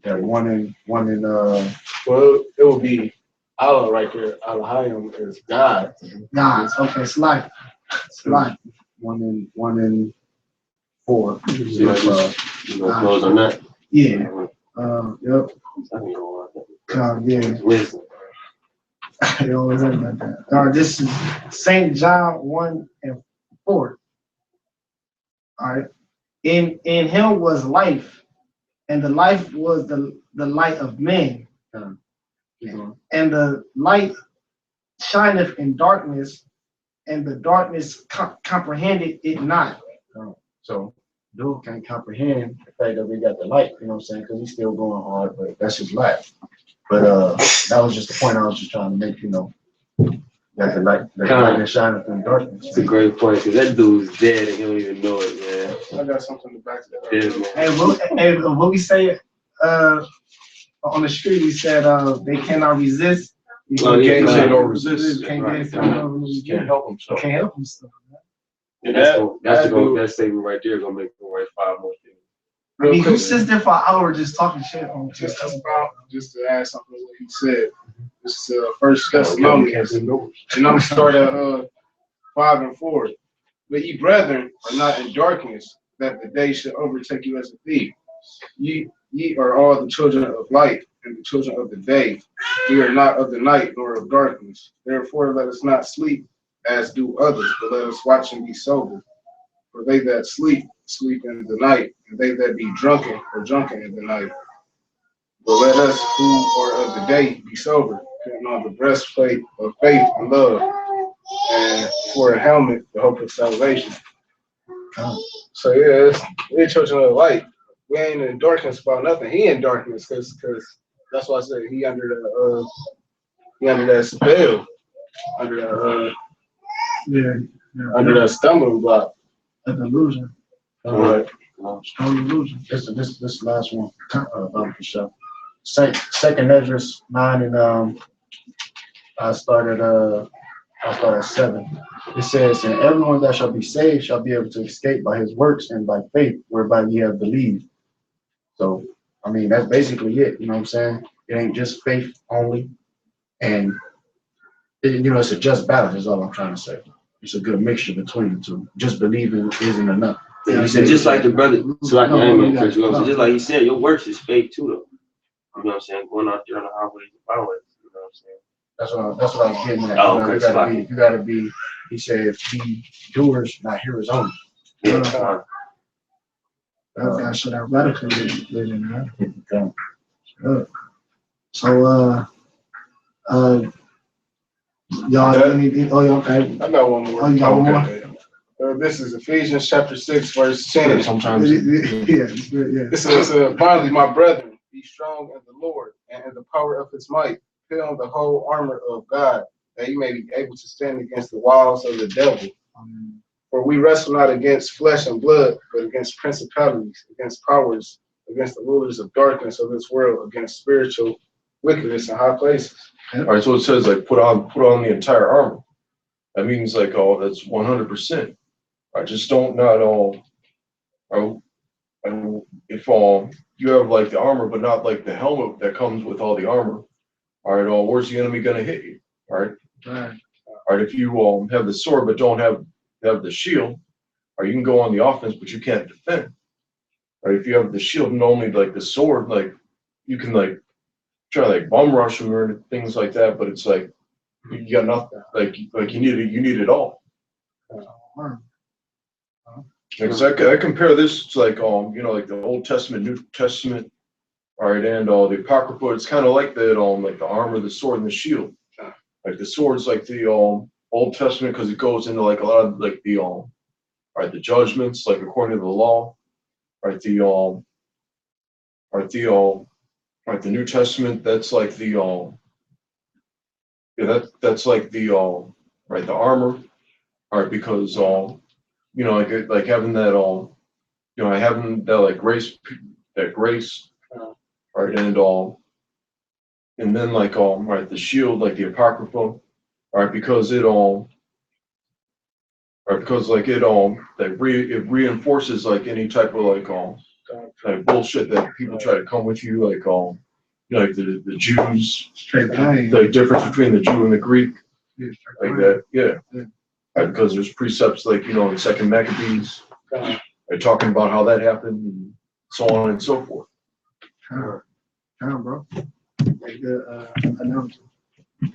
Yeah. One in. Well, it would be Allah right there. Al-Hayim is God. Nah, okay, it's life. It's life. One in 4. You know, close on that. Yeah. Yep. Yeah. Wisdom. It always is like that. This is St. John 1 and 4. All right. In him was life, and the life was the light of men. And the light shineth in darkness, and the darkness comprehended it not. So dude can't comprehend the fact that we got the light, you know what I'm saying? Because he's still going hard, but that's his life. But that was just the point I was just trying to make, you know, that the light that shineth in darkness. It's a great point, because that dude's dead and he don't even know it, man. I got something to back to that. Yeah, And what we say on the street, we said they cannot resist. Oh, yeah, they don't resist. Can't Right. Can't help himself. Can't help himself. And that statement right there gonna make him write 5 more things. I mean, who sits there for an hour just talking shit on Just to add something to what he said. This is First Thessalonians, and I'm gonna start at 5 and 4. But ye brethren are not in darkness, that the day should overtake you as a thief. Ye are all the children of light and the children of the day. We are not of the night nor of darkness. Therefore, let us not sleep as do others, but let us watch and be sober. For they that sleep, sleep in the night, and they that be drunken are drunken in the night. But let us who are of the day be sober, putting on the breastplate of faith and love, and for a helmet, the hope of salvation. So yeah, we're children of the light. We ain't in darkness about nothing. He in darkness because that's why I said he under that spell, under that stumbling block. a delusion. Right. Strong delusion. This last one, for sure. Second Esdras 9 and I started at 7. It says, and everyone that shall be saved shall be able to escape by his works and by faith whereby ye have believed. So I mean that's basically it, you know what I'm saying? It ain't just faith only, and it's a just balance is all I'm trying to say. It's a good mixture between the two. Just believing isn't enough. Yeah, he said, just like the brother, just like he said, your works is faith too, though. You know what I'm saying? Going out there on the highways and byways, you know what I'm saying? That's what I was getting at. Oh, okay. You gotta be, he said, be doers, not hearers only. Yeah. That's should have radical living, right? So y'all anything? Oh, okay. I got one more. Oh, you got one more? This is Ephesians chapter 6, verse 10. Sometimes. Yeah. It says, finally, my brethren, be strong in the Lord and in the power of his might. Put on the whole armor of God, that you may be able to stand against the wiles of the devil. For we wrestle not against flesh and blood, but against principalities, against powers, against the rulers of darkness of this world, against spiritual wickedness in high places. All right, so it says like put on the entire armor. That means like that's 100%. I just don't not all. If you have like the armor, but not like the helmet that comes with all the armor. All right, where's the enemy gonna hit you? All right. All right, if you have the sword but don't have the shield, or you can go on the offense, but you can't defend. Right? If you have the shield and only like the sword, like you can like try to like bum rush them or things like that, but it's like you got nothing. Like you need it all. Because I compare this to like like the Old Testament, New Testament, all right, and the Apocrypha. It's kind of like that like the armor, the sword, and the shield. Like the sword's like the Old Testament because it goes into like a lot of like the the judgments, like according to the law. Right, the New Testament, that's like the that's like the the armor. All right, because like having that having that like grace, right, and and then like right, the shield, like the apocrypha, all right, because it right, because like it it reinforces like any type of like bullshit that people try to come with you, like you know, like the Jews, the difference between the Jew and the Greek, like that, yeah. Right, because there's precepts like, you know, in Second Maccabees, they're talking about how that happened and so on and so forth. Bro. Like the analogy.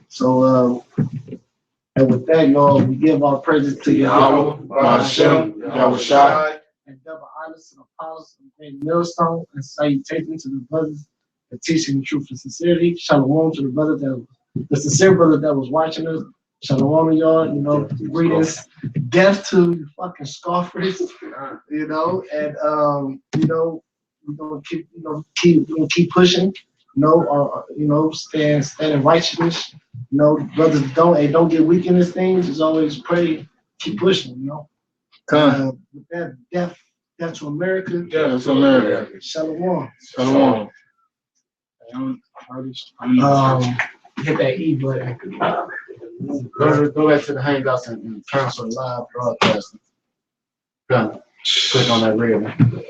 So and with that, y'all, we give our praises to Yahweh, Hashem, Yahweh Shai. and double honors to the apostles of the great millstone, and salutation to the brothers that teaching the truth and sincerity. Shalom to the brother the sincere brother that was watching us. Shalom to y'all, you know, greetings. Death to you fucking scoffers, you know, and you know, we're gonna keep pushing, you know, stand in righteousness. You know, brothers don't get weak in these things. Just always pray, keep pushing, you know. With that, death to America. Death to America. Shalom. Shalom. Hit that E button. Go back to the Hangouts and cancel live broadcasting. Click on that red one.